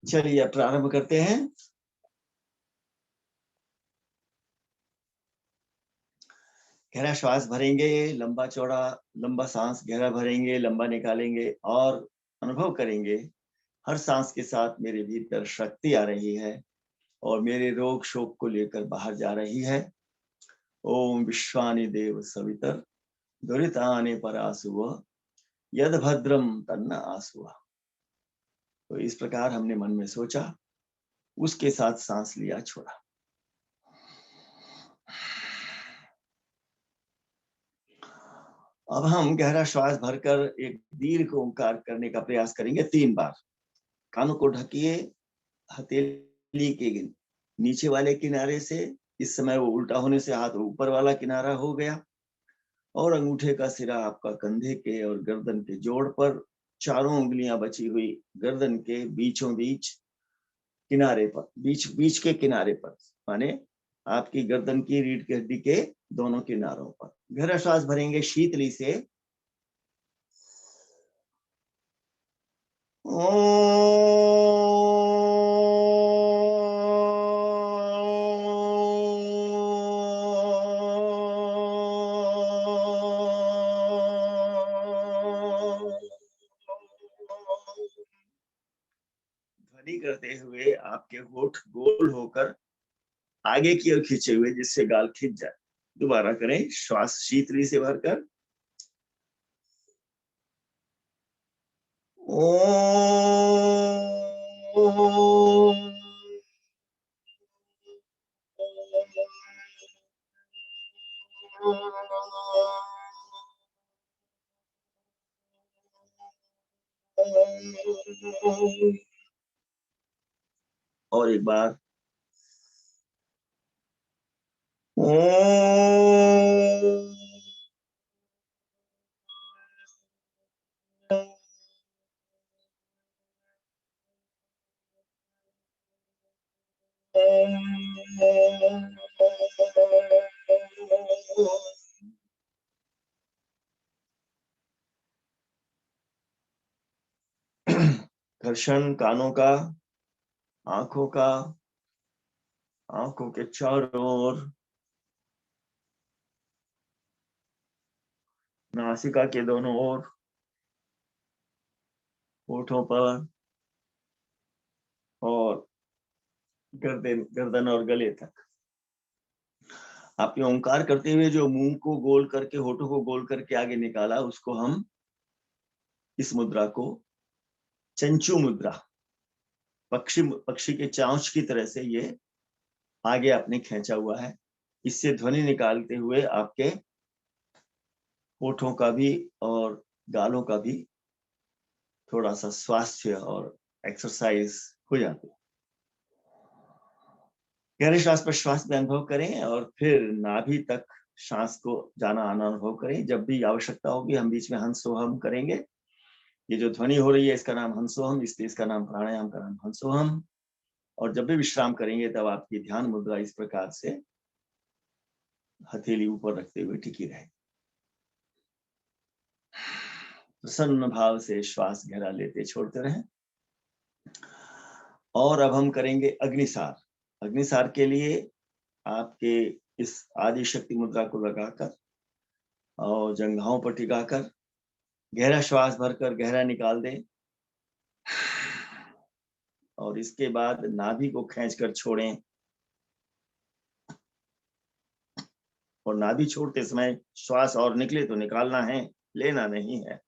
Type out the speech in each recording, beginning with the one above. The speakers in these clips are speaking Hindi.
चलिए अब प्रारंभ करते हैं। गहरा श्वास भरेंगे, लंबा चौड़ा, लंबा सांस गहरा भरेंगे, लंबा निकालेंगे और अनुभव करेंगे हर सांस के साथ मेरे भीतर शक्ति आ रही है और मेरे रोग शोक को लेकर बाहर जा रही है। ओम विश्वानि देव सवितर दुरितानि परासुव यद भद्रम तन्न आसुव। तो इस प्रकार हमने मन में सोचा, उसके साथ सांस लिया, छोड़ा। अब हम गहरा श्वास भरकर एक दीर्घ ओंकार करने का प्रयास करेंगे 3 बार। कानों को ढकिए, हथेली के नीचे वाले किनारे से, इस समय वो उल्टा होने से हाथ ऊपर वाला किनारा हो गया, और अंगूठे का सिरा आपका कंधे के और गर्दन के जोड़ पर, चारों उंगलियां बची हुई गर्दन के बीचों बीच किनारे पर, बीच बीच के किनारे पर, माने आपकी गर्दन की रीढ़ की हड्डी के दोनों किनारों पर। गहरा श्वास भरेंगे शीतली से। ध्वनि करते हुए आपके होठ गोल होकर आगे की ओर खींचे हुए, जिससे गाल खिंच जाए। दोबारा करें, श्वास शीतली से भरकर। और एक बार। घर्षण कानों का, आंखों का, आंखों के चारों ओर, नासिका के दोनों ओर, होठों पर और गर्दन और गले तक। आपने ओंकार करते हुए जो मुंह को गोल करके, होठों को गोल करके आगे निकाला, उसको हम, इस मुद्रा को चंचू मुद्रा, पक्षी के चांच की तरह से ये आगे आपने खींचा हुआ है। इससे ध्वनि निकालते हुए आपके होठों का भी और गालों का भी थोड़ा सा स्वास्थ्य और एक्सरसाइज हो जाती है। गहरे श्वास प्रश्वास में अनुभव करें और फिर नाभि तक श्वास को जाना आना अनुभव करें। जब भी आवश्यकता होगी हम बीच में हंसोहम करेंगे। ये जो ध्वनि हो रही है इसका नाम हंसोहम, इसलिए इसका नाम प्राणायाम का नाम हंसोहम। और जब भी विश्राम करेंगे तब आपकी ध्यान मुद्रा इस प्रकार से हथेली ऊपर रखते हुए टिकी रहे। प्रसन्न भाव से श्वास गहरा लेते छोड़ते रहें। और अब हम करेंगे अग्निसार। अग्निसार के लिए आपके इस आदि शक्ति मुद्रा को लगाकर और जंघाओं पर टिकाकर गहरा श्वास भरकर गहरा निकाल दें, और इसके बाद नाभि को खींचकर छोड़ें। और नाभि छोड़ते समय श्वास और निकले तो निकालना है, लेना नहीं है।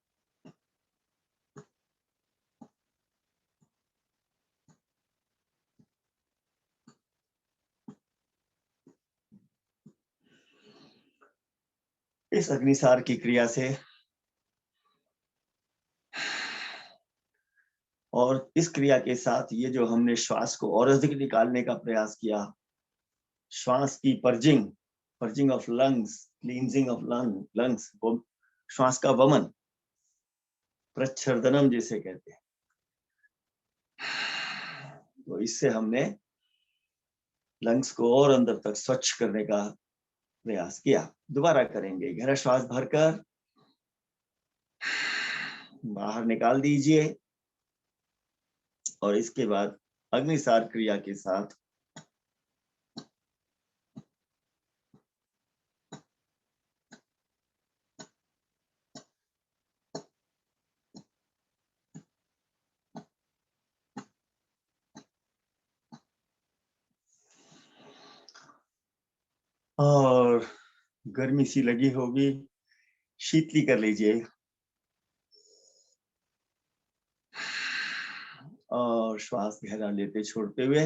इस अग्निसार की क्रिया से और इस क्रिया के साथ ये जो हमने श्वास को और अधिक निकालने का प्रयास किया, श्वास की purging of lungs, cleansing of lungs, श्वास का वमन, प्रच्छर्दनम जिसे कहते हैं, तो इससे हमने लंग्स को और अंदर तक स्वच्छ करने का प्रयास किया। दोबारा करेंगे, गहरा श्वास भरकर बाहर निकाल दीजिए और इसके बाद अग्निसार क्रिया के साथ और गर्मी सी लगी होगी, शीतली कर लीजिए और श्वास गहरा लेते छोड़ते हुए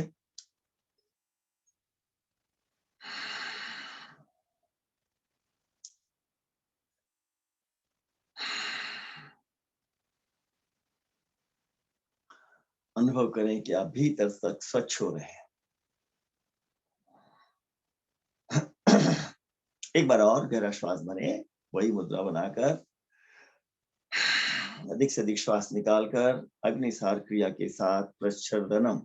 अनुभव करें कि आप भीतर तक स्वच्छ हो रहे हैं। एक बार और गहरा श्वास भरें, वही मुद्रा बनाकर अधिक से अधिक श्वास निकालकर अग्निसार क्रिया के साथ प्रच्छदनम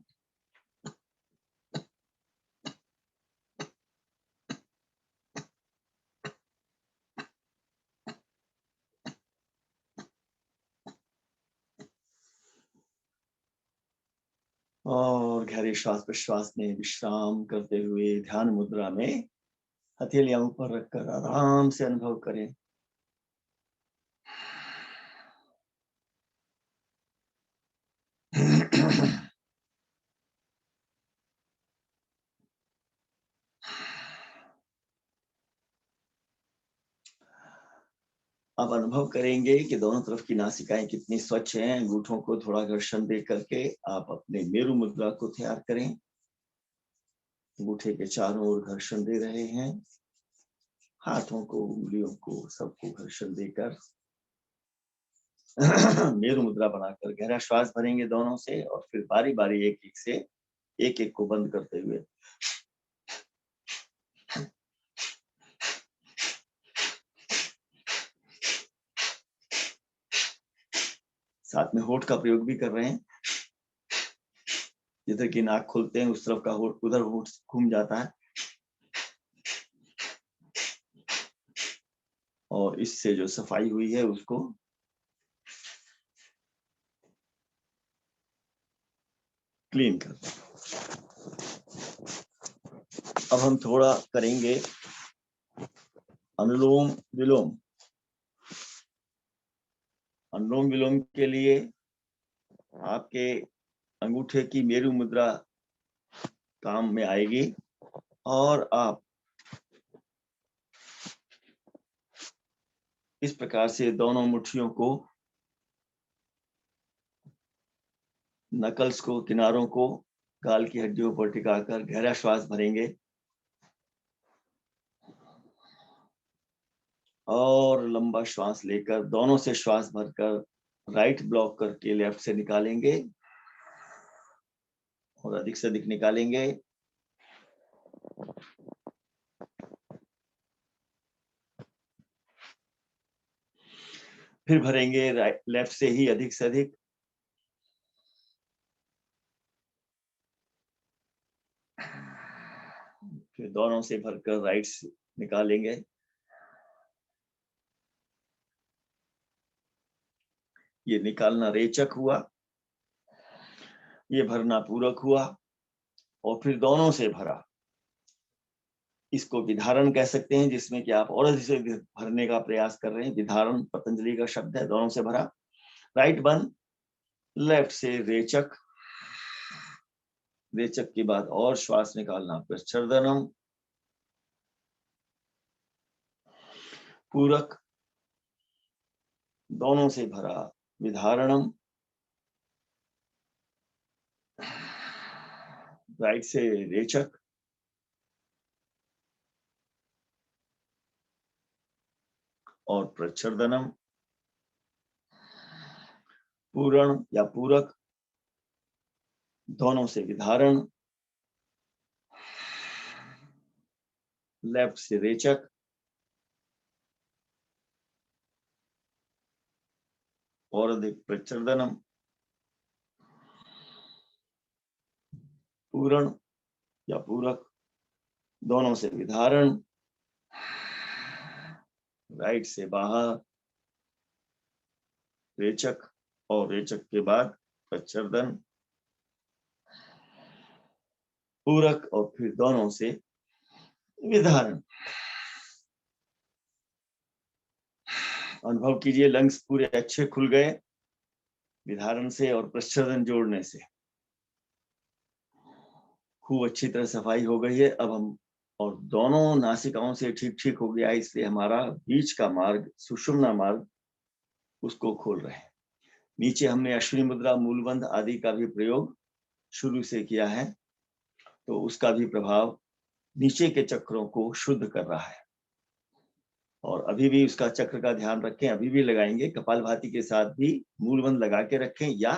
और गहरे श्वास प्रश्वास में विश्राम करते हुए ध्यान मुद्रा में हथेलियां ऊपर रखकर आराम से अनुभव करें। आप अनुभव करेंगे कि दोनों तरफ की नासिकाएं कितनी स्वच्छ हैं। अंगूठों को थोड़ा घर्षण दे करके आप अपने मेरु मुद्रा को तैयार करें। अंगूठे के चारों ओर घर्षण दे रहे हैं, हाथों को, उंगलियों को, सबको घर्षण देकर मेरु मुद्रा बनाकर गहरा श्वास भरेंगे दोनों से और फिर बारी बारी एक एक से एक एक को बंद करते हुए साथ में होठ का प्रयोग भी कर रहे हैं। जिधर की नाक खोलते हैं उस तरफ का होठ उधर होठ घूम जाता है और इससे जो सफाई हुई है उसको क्लीन करते हैं। अब हम थोड़ा करेंगे अनुलोम विलोम। अनुलोम विलोम के लिए आपके अंगूठे की मेरु मुद्रा काम में आएगी और आप इस प्रकार से दोनों मुट्ठियों को, नकल्स को, किनारों को गाल की हड्डियों पर टिकाकर गहरा श्वास भरेंगे और लंबा श्वास लेकर दोनों से श्वास भरकर राइट ब्लॉक करके लेफ्ट से निकालेंगे और अधिक से अधिक निकालेंगे। फिर भरेंगे राइट लेफ्ट से ही अधिक से अधिक। फिर दोनों से भरकर राइट से निकालेंगे। ये निकालना रेचक हुआ, ये भरना पूरक हुआ और फिर दोनों से भरा। इसको विधारण कह सकते हैं, जिसमें कि आप और अधिक से भरने का प्रयास कर रहे हैं। विधारण पतंजलि का शब्द है। दोनों से भरा, राइट बंद, लेफ्ट से रेचक, रेचक के बाद और श्वास निकालना प्रच्छदनम, पूरक, दोनों से भरा विधारणम, राइट से रेचक और प्रच्छदनम, पूरण या पूरक, दोनों से विधारण, लेफ्ट से रेचक और अधिक प्रच्छदनम, पूरण या पूरक, दोनों से विधारण, राइट से बाहर रेचक और रेचक के बाद प्रच्छदन, पूरक और फिर दोनों से विधारण। अनुभव कीजिए लंग्स पूरे अच्छे खुल गए विधारण से और प्रच्छदन जोड़ने से। खूब अच्छी तरह सफाई हो गई है। अब हम और दोनों नासिकाओं से ठीक ठीक हो गया, इसलिए हमारा बीच का मार्ग सुषुम्ना मार्ग उसको खोल रहे हैं। नीचे हमने अश्विनी मुद्रा मूलबंध आदि का भी प्रयोग शुरू से किया है, तो उसका भी प्रभाव नीचे के चक्रों को शुद्ध कर रहा है। और अभी भी उसका चक्र का ध्यान रखें, अभी भी लगाएंगे। कपालभाति के साथ भी मूलबंध लगा के रखें या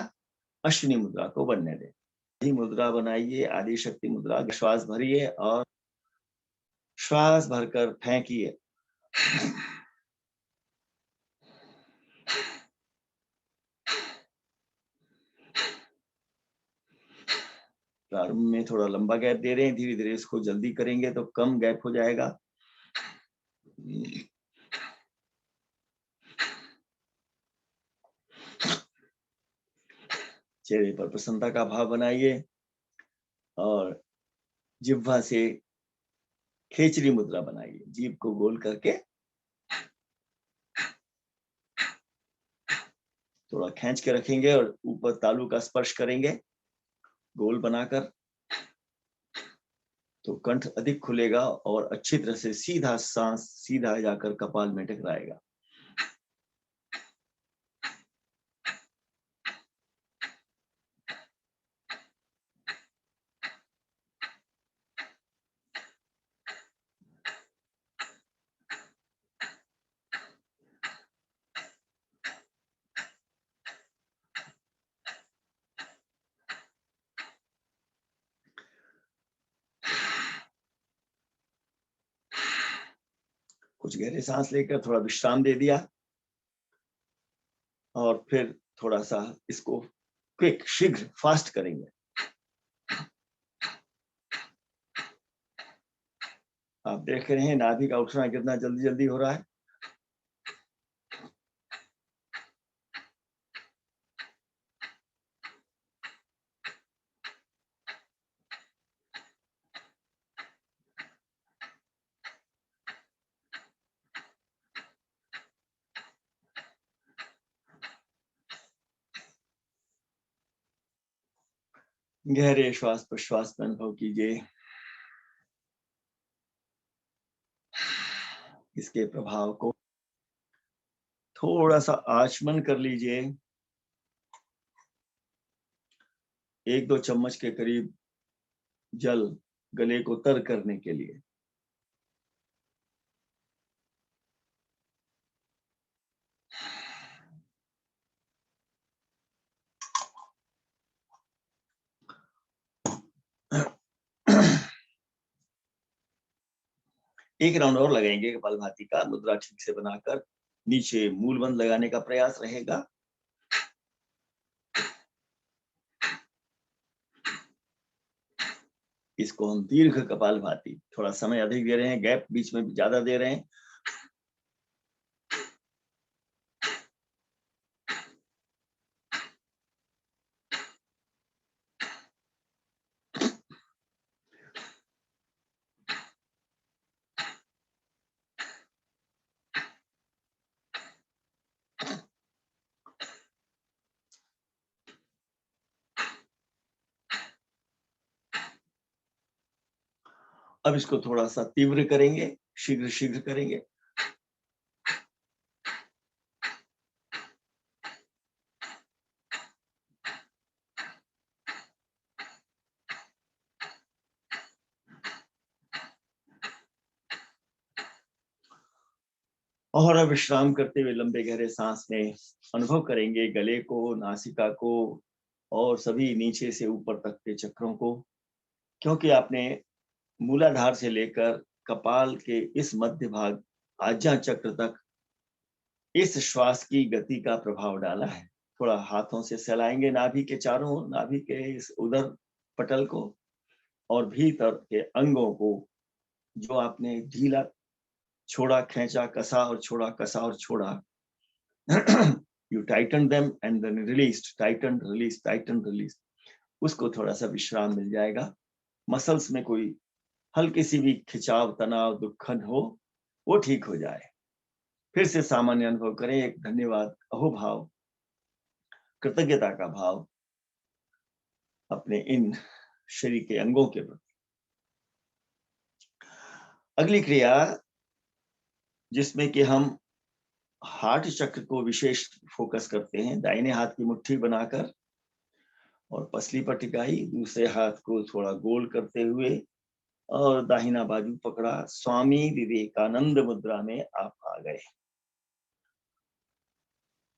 अश्विनी मुद्रा को बनने दें। आदि मुद्रा बनाइए, आदि शक्ति मुद्रा। श्वास भरिए और श्वास भरकर फेंकिए। प्रारंभ में थोड़ा लंबा गैप दे रहे हैं, धीरे धीरे इसको जल्दी करेंगे तो कम गैप हो जाएगा। चेहरे पर प्रसन्नता का भाव बनाइए और जिह्वा से खेचरी मुद्रा बनाइए। जीभ को गोल करके थोड़ा खींच के रखेंगे और ऊपर तालू का स्पर्श करेंगे गोल बनाकर, तो कंठ अधिक खुलेगा और अच्छी तरह से सीधा सांस सीधा जाकर कपाल में टकराएगा। कुछ गहरे सांस लेकर थोड़ा विश्राम दे दिया और फिर थोड़ा सा इसको क्विक शीघ्र फास्ट करेंगे। आप देख रहे हैं नाभि का उठना कितना जल्दी जल्दी हो रहा है। गहरे श्वास प्रश्वास में अनुभव कीजिए। इसके प्रभाव को थोड़ा सा आचमन कर लीजिए। 1-2 चम्मच के करीब जल गले को तर करने के लिए। एक राउंड और लगाएंगे कपालभाति का, मुद्रा ठीक से बनाकर नीचे मूलबंध लगाने का प्रयास रहेगा। इसको हम दीर्घ कपालभाति, थोड़ा समय अधिक दे रहे हैं, गैप बीच में ज्यादा दे रहे हैं। अब इसको थोड़ा सा तीव्र करेंगे, शीघ्र शीघ्र करेंगे। और अब विश्राम करते हुए लंबे गहरे सांस में अनुभव करेंगे गले को, नासिका को और सभी नीचे से ऊपर तक के चक्रों को। क्योंकि आपने मूलाधार से लेकर कपाल के इस मध्य भाग आज्ञा चक्र तक इस श्वास की गति का प्रभाव डाला है। थोड़ा हाथों से सहलाएंगे नाभि के चारों ओर, नाभि के इस उदर पटल को और भीतर के अंगों को जो आपने ढीला छोड़ा, खींचा, कसा और छोड़ा, कसा और छोड़ा। You tighten them and then released, tightened, released, tightened, released. उसको थोड़ा सा विश्राम मिल जाएगा। मसल्स में कोई हल्की सी भी खिंचाव, तनाव, दुखन हो, वो ठीक हो जाए। फिर से सामान्य अनुभव करें, एक धन्यवाद, अहोभाव, कृतज्ञता का भाव अपने इन शरीर के अंगों के प्रति। अगली क्रिया जिसमें कि हम हार्ट चक्र को विशेष फोकस करते हैं, दाहिने हाथ की मुट्ठी बनाकर और पसली पर टिकाई, दूसरे हाथ को थोड़ा गोल करते हुए और दाहिना बाजू पकड़ा, स्वामी विवेकानंद मुद्रा में आप आ गए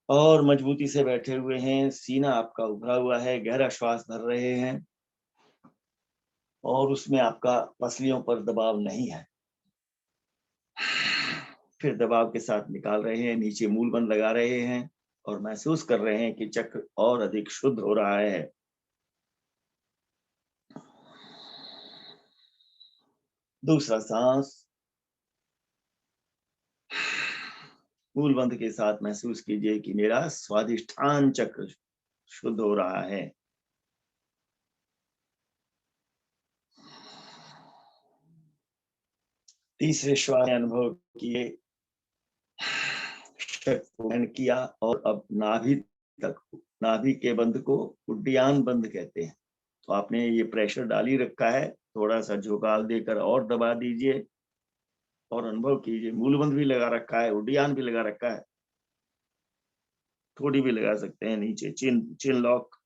और मजबूती से बैठे हुए हैं, सीना आपका उभरा हुआ है, गहरा श्वास भर रहे हैं और उसमें आपका पसलियों पर दबाव नहीं है। फिर दबाव के साथ निकाल रहे हैं, नीचे मूलबंध लगा रहे हैं और महसूस कर रहे हैं कि चक्र और अधिक शुद्ध हो रहा है। दूसरा सांस, मूलबंध के साथ महसूस कीजिए कि मेरा स्वादिष्ठान चक्र शुद्ध हो रहा है। तीसरे श्वास में अनुभव किए, किया और अब नाभि तक, नाभि के बंध को उड्डयन बंध कहते हैं। तो आपने ये प्रेशर डाल ही रखा है, थोड़ा सा झुकाव देकर और दबा दीजिए और अनुभव कीजिए। मूलबंध भी लगा रखा है, उड्डयन भी लगा रखा है, थोड़ी भी लगा सकते हैं नीचे, चिन चिन लॉक।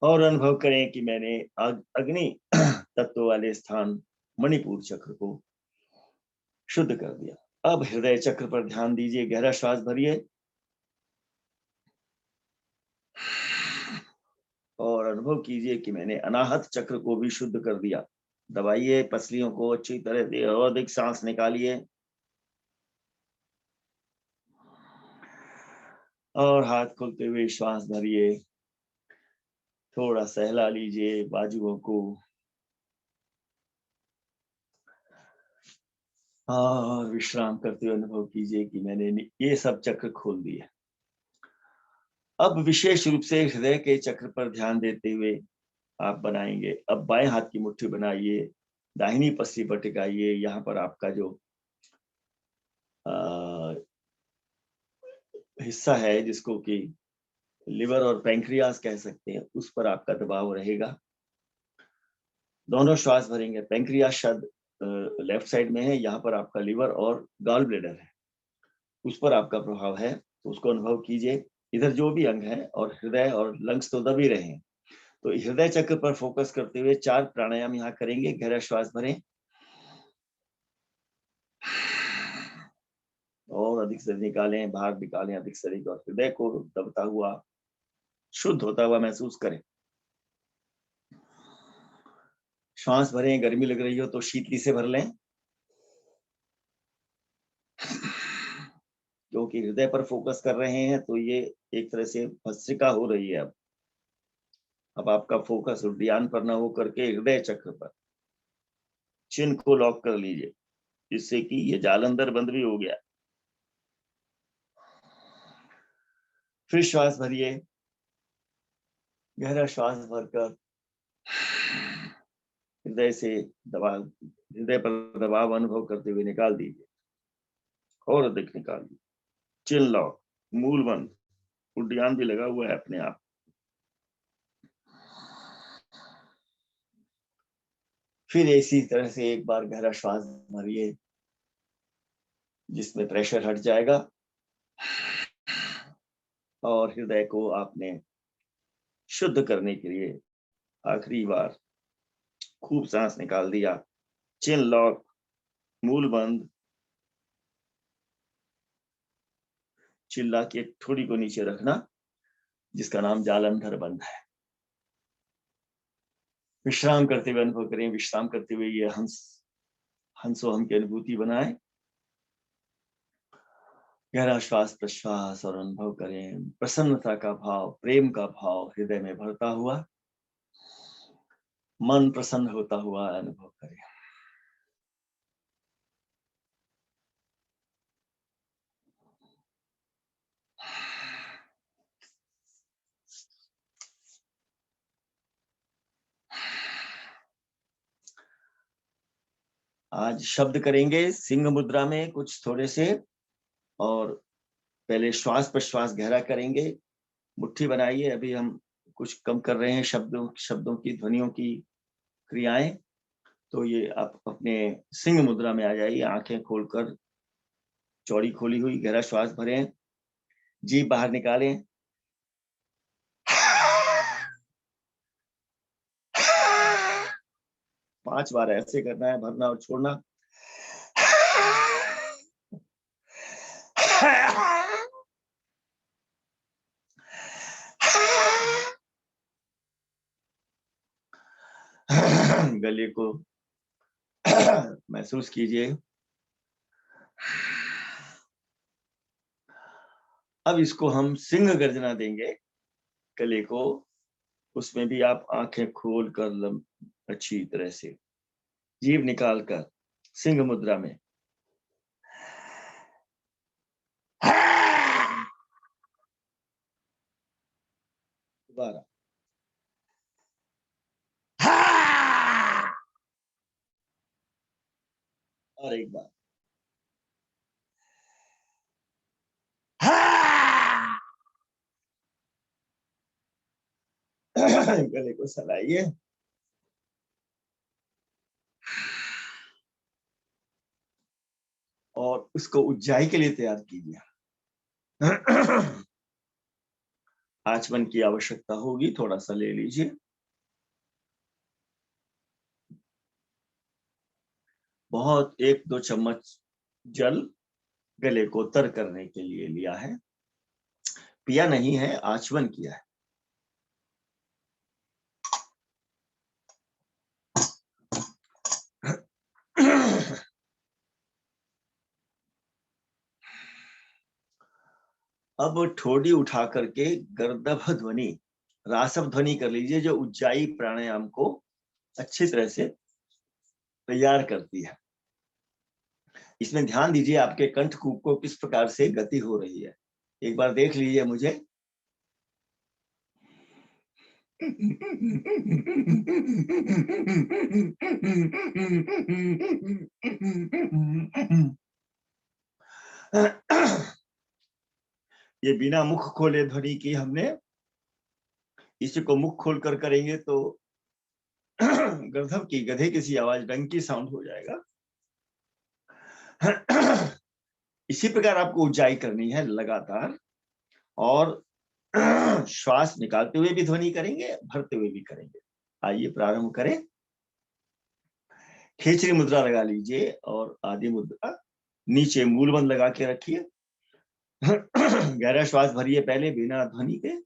और अनुभव करें कि मैंने अग्नि तत्व वाले स्थान मणिपुर चक्र को शुद्ध कर दिया। अब हृदय चक्र पर ध्यान दीजिए, गहरा श्वास भरिए और अनुभव कीजिए कि मैंने अनाहत चक्र को भी शुद्ध कर दिया। दबाइए पसलियों को अच्छी तरह से और अधिक सांस निकालिए और हाथ खोलते हुए श्वास भरिए, थोड़ा सहला लीजिए बाजुओं को और विश्राम करते हुए अनुभव कीजिए कि मैंने ये सब चक्र खोल दिए। अब विशेष रूप से हृदय के चक्र पर ध्यान देते हुए आप बनाएंगे। अब बाएं हाथ की मुट्ठी बनाइए, दाहिनी पसली पर टिकाइए, यहाँ पर आपका जो हिस्सा है जिसको कि लिवर और पैंक्रियास कह सकते हैं, उस पर आपका दबाव रहेगा। दोनों श्वास भरेंगे, पैंक्रियास शब्द लेफ्ट साइड में है, यहाँ पर आपका लिवर और गॉल ब्लैडर है, उस पर आपका प्रभाव है, तो उसको अनुभव कीजिए। इधर जो भी अंग है और हृदय और लंग्स तो दबी रहे हैं, तो हृदय चक्र पर फोकस करते हुए 4 प्राणायाम यहाँ करेंगे। गहरा श्वास भरें और अधिक से निकालें, बाहर निकालें अधिक से अधिक, और हृदय को दबता हुआ, शुद्ध होता हुआ महसूस करें। श्वास भरें, गर्मी लग रही हो तो शीतली से भर लें, क्योंकि हृदय पर फोकस कर रहे हैं तो ये एक तरह से भस्त्रिका हो रही है। अब आपका फोकस उड्डयन पर न हो करके हृदय चक्र पर, चिन्ह को लॉक कर लीजिए, जिससे कि ये जालंधर बंद भी हो गया। फिर श्वास भरिए, गहरा श्वास भरकर हृदय से दबाव, हृदय पर दबाव अनुभव करते हुए निकाल दीजिए और अधिक निकाल दीजिए। चिन लॉक, मूल बंद, उड्डयन भी लगा हुआ है अपने आप। फिर इसी तरह से एक बार गहरा श्वास भरिए, जिसमें प्रेशर हट जाएगा और हृदय को आपने शुद्ध करने के लिए आखिरी बार खूब सांस निकाल दिया। चिन लॉक, मूल बंद, चिल्ला के ठोड़ी को नीचे रखना, जिसका नाम जालंधर बंद है। विश्राम करते हुए अनुभव करें, विश्राम करते हुए ये हंसो हम की अनुभूति बनाए। गहरा श्वास प्रश्वास और अनुभव करें प्रसन्नता का भाव, प्रेम का भाव हृदय में भरता हुआ, मन प्रसन्न होता हुआ अनुभव करें। आज शब्द करेंगे सिंह मुद्रा में कुछ थोड़े से, और पहले श्वास प्रश्वास गहरा करेंगे। मुट्ठी बनाइए। अभी हम कुछ कम कर रहे हैं शब्दों की, ध्वनियों की क्रियाएं। तो ये आप अपने सिंह मुद्रा में आ जाइए। आंखें खोलकर, चौड़ी खोली हुई, गहरा श्वास भरें, जीभ बाहर निकालें। 5 बार ऐसे करना है, भरना और छोड़ना। गले को महसूस कीजिए। अब इसको हम सिंह गर्जना देंगे गले को। उसमें भी आप आंखें खोल कर अच्छी तरह से जीभ निकाल कर सिंह मुद्रा में दोबारा। और एक बार। गले को सहलाइए। और उसको ऊंचाई के लिए तैयार कीजिए। आचमन की आवश्यकता होगी, थोड़ा सा ले लीजिए। बहुत 1-2 चम्मच जल गले को तर करने के लिए लिया है। पिया नहीं है, आचमन किया है। अब ठोड़ी उठा करके गर्दभ ध्वनि, रासव ध्वनि कर लीजिए, जो उज्जाई प्राणायाम को अच्छी तरह से तैयार करती है। इसमें ध्यान दीजिए आपके कंठ कूप को किस प्रकार से गति हो रही है। एक बार देख लीजिए मुझे। ये बिना मुख खोले ध्वनि की हमने। इसी को मुख खोलकर करेंगे तो गर्दभ की, गधे की सी आवाज, डंकी साउंड हो जाएगा। इसी प्रकार आपको ऊंचाई करनी है लगातार, और श्वास निकालते हुए भी ध्वनि करेंगे, भरते हुए भी करेंगे। आइए प्रारंभ करें। खेचरी मुद्रा लगा लीजिए और आदि मुद्रा नीचे मूलबंद लगा के रखिए। गहरा श्वास भरिए पहले बिना ध्वनि के।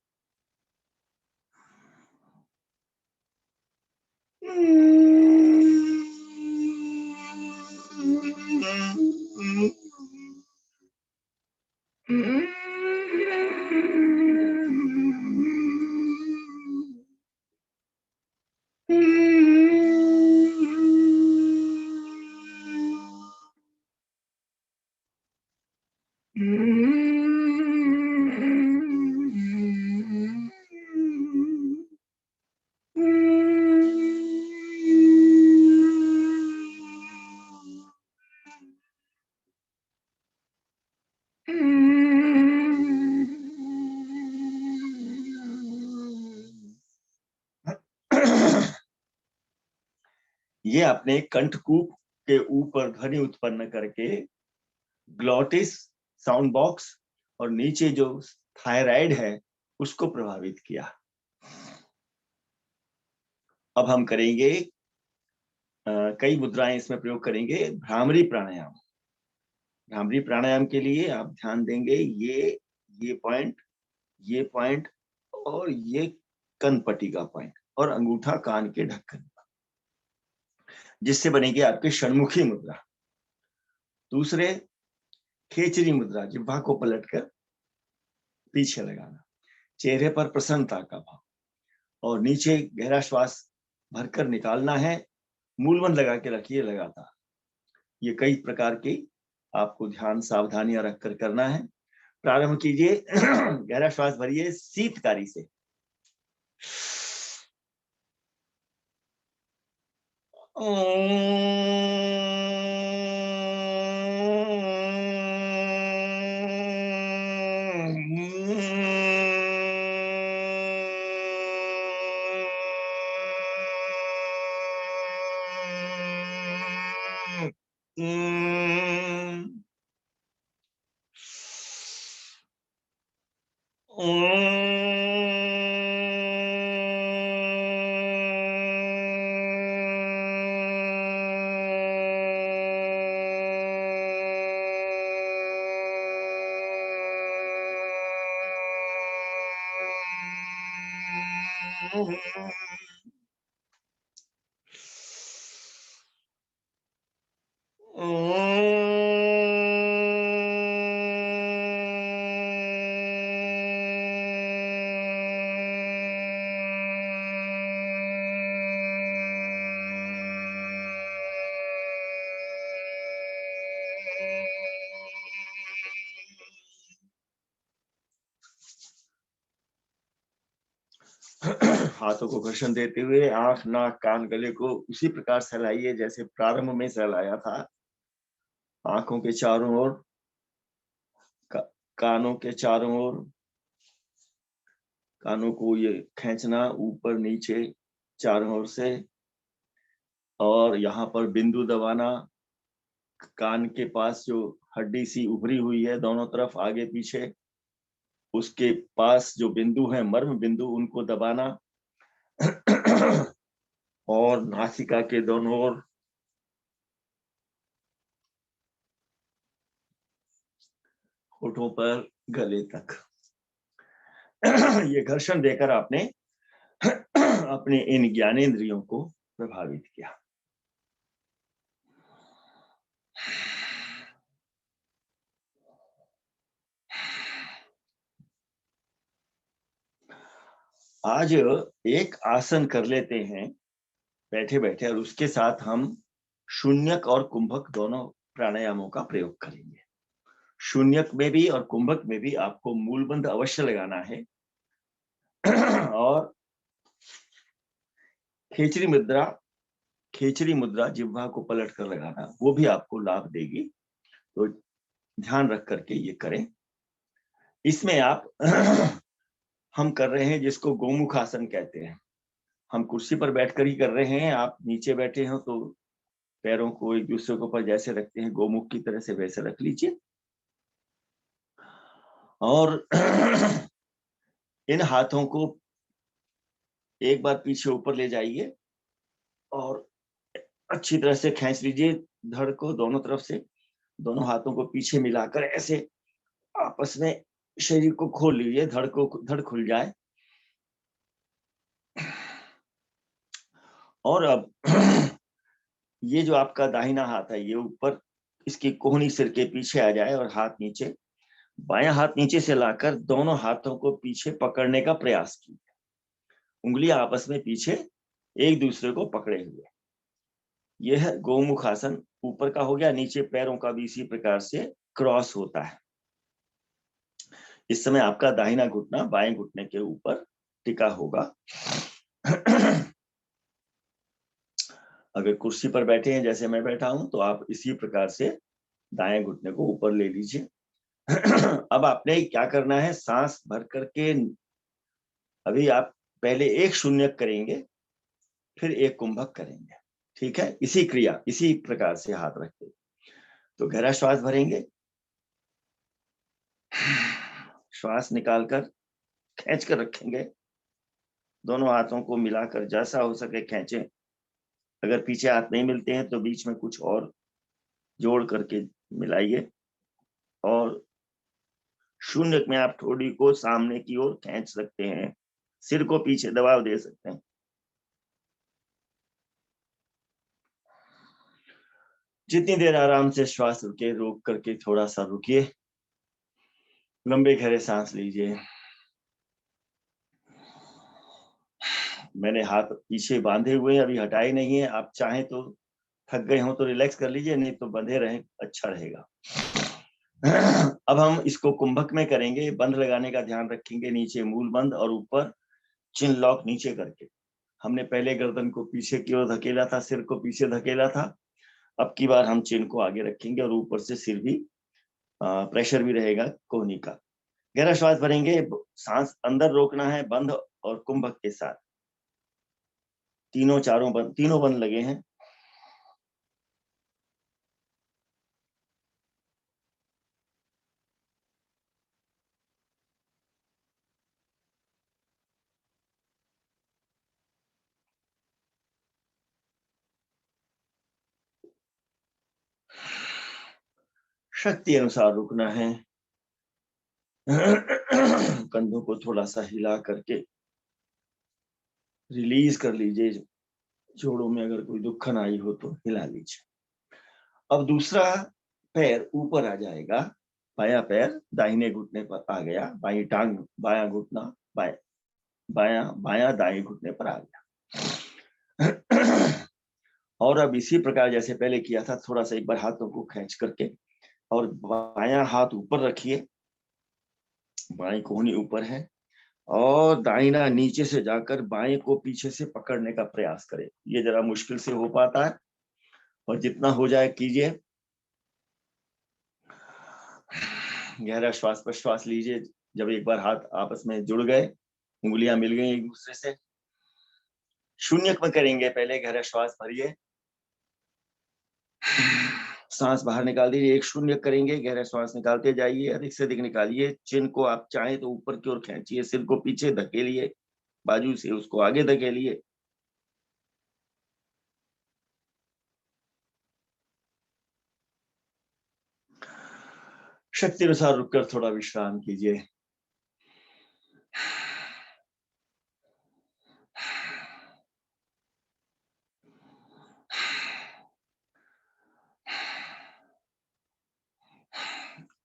ये अपने कंठकूप के ऊपर ध्वनि उत्पन्न करके ग्लॉटिस, साउंड बॉक्स और नीचे जो थायराइड है उसको प्रभावित किया। अब हम करेंगे कई मुद्राएं इसमें प्रयोग करेंगे। भ्रामरी प्राणायाम। भ्रामरी प्राणायाम के लिए आप ध्यान देंगे ये पॉइंट, ये पॉइंट और ये कनपट्टी का पॉइंट, और अंगूठा कान के ढक्कन, जिससे बनेगी आपकी षणमुखी मुद्रा। दूसरे, खेचरी मुद्रा, जिह्वा को पलटकर पीछे लगाना, चेहरे पर प्रसन्नता का भाव, और नीचे गहरा श्वास भरकर निकालना है। मूलबंद लगा के रखिए लगातार। ये कई प्रकार की आपको ध्यान सावधानियां रखकर करना है। प्रारंभ कीजिए। गहरा श्वास भरिए शीतकारी से। हाथों को घर्षण देते हुए आंख, नाक, कान, गले को उसी प्रकार सहलाइए जैसे प्रारंभ में सहलाया था। आंखों के चारों ओर, कानों के चारों ओर, कानों को ये खींचना ऊपर नीचे चारों ओर से, और यहाँ पर बिंदु दबाना। कान के पास जो हड्डी सी उभरी हुई है दोनों तरफ आगे पीछे, उसके पास जो बिंदु है, मर्म बिंदु, उनको दबाना। और नासिका के दोनों ओर, होठों पर, गले तक ये घर्षण देकर आपने अपने इन ज्ञानेंद्रियों को प्रभावित किया। आज एक आसन कर लेते हैं बैठे बैठे, और उसके साथ हम शून्यक और कुंभक दोनों प्राणायामों का प्रयोग करेंगे। शून्यक में भी और कुंभक में भी आपको मूलबंध अवश्य लगाना है, और खेचरी मुद्रा, खेचरी मुद्रा जिह्वा को पलट कर लगाना, वो भी आपको लाभ देगी। तो ध्यान रख करके ये करें। इसमें आप हम कर रहे हैं जिसको गोमुख आसन कहते हैं। हम कुर्सी पर बैठकर ही कर रहे हैं। आप नीचे बैठे हो तो पैरों को एक दूसरे के ऊपर जैसे रखते हैं गोमुख की तरह से वैसे रख लीजिए, और इन हाथों को एक बार पीछे ऊपर ले जाइए और अच्छी तरह से खींच लीजिए धड़ को दोनों तरफ से। दोनों हाथों को पीछे मिलाकर ऐसे आपस में शरीर को खोल लीजिए, धड़ खुल जाए। और अब ये जो आपका दाहिना हाथ है, ये ऊपर इसकी कोहनी सिर के पीछे आ जाए और हाथ नीचे, बायां हाथ नीचे से लाकर दोनों हाथों को पीछे पकड़ने का प्रयास कीजिए। उंगलियां आपस में पीछे एक दूसरे को पकड़े हुए। यह है गोमुख आसन। ऊपर का हो गया, नीचे पैरों का भी इसी प्रकार से क्रॉस होता है। इस समय आपका दाहिना घुटना बाएं घुटने के ऊपर टिका होगा। अगर कुर्सी पर बैठे हैं जैसे मैं बैठा हूं, तो आप इसी प्रकार से दाएं घुटने को ऊपर ले लीजिए। अब आपने क्या करना है, सांस भर करके अभी आप पहले एक शून्यक करेंगे, फिर एक कुंभक करेंगे। ठीक है, इसी क्रिया, इसी प्रकार से हाथ रखते। तो गहरा श्वास भरेंगे, श्वास निकालकर खींच कर रखेंगे। दोनों हाथों को मिलाकर जैसा हो सके खींचें। अगर पीछे हाथ नहीं मिलते हैं तो बीच में कुछ और जोड़ करके मिलाइए, और शून्य में आप ठोड़ी को सामने की ओर खींच सकते हैं, सिर को पीछे दबाव दे सकते हैं। जितनी देर आराम से श्वास रुके, रोक करके थोड़ा सा रुकिए, लंबे गहरे सांस लीजिए। मैंने हाथ पीछे बांधे हुए, अभी हटाए नहीं है। आप चाहें तो थक गए हो तो रिलैक्स कर लीजिए, नहीं तो बंधे रहें, अच्छा रहेगा। अब हम इसको कुंभक में करेंगे। बंध लगाने का ध्यान रखेंगे, नीचे मूल बंध और ऊपर चिन लॉक नीचे करके। हमने पहले गर्दन को पीछे की ओर धकेला था, सिर को पीछे धकेला था। अब की बार हम चिन को आगे रखेंगे और ऊपर से सिर भी, प्रेशर भी रहेगा कोहनी का। गहरा श्वास भरेंगे, सांस अंदर रोकना है बंध और कुंभक के साथ। तीनों बंद लगे हैं। शक्ति अनुसार रुकना है। कंधों को थोड़ा सा हिला करके रिलीज कर लीजिए। जोड़ों में अगर कोई दुखन आई हो तो हिला लीजिए। अब दूसरा पैर ऊपर आ जाएगा, बायां पैर दाहिने घुटने पर आ गया, बाई टांग बायां घुटना बाया बाया बाया दाएं घुटने पर आ गया। और अब इसी प्रकार जैसे पहले किया था, थोड़ा सा एक बार हाथों को खींच करके और बायां हाथ ऊपर रखिए, बाएं कोहनी ऊपर है, और दाहिना नीचे से जाकर बाएं को पीछे से पकड़ने का प्रयास करें। ये जरा मुश्किल से हो पाता है, और जितना हो जाए कीजिए। गहरा श्वास प्रश्वास लीजिए। जब एक बार हाथ आपस में जुड़ गए, उंगलियां मिल गई एक दूसरे से, शून्य में करेंगे। पहले गहरा श्वास भरिए, सांस बाहर निकाल दीजिए, एक शून्य करेंगे, गहरा श्वास निकालते जाइए, अधिक से अधिक निकालिए। चिन को आप चाहें तो ऊपर की ओर खींचिए, सिर को पीछे धकेलिए, बाजू से उसको आगे धकेलिए। शक्ति अनुसार रुककर थोड़ा विश्राम कीजिए।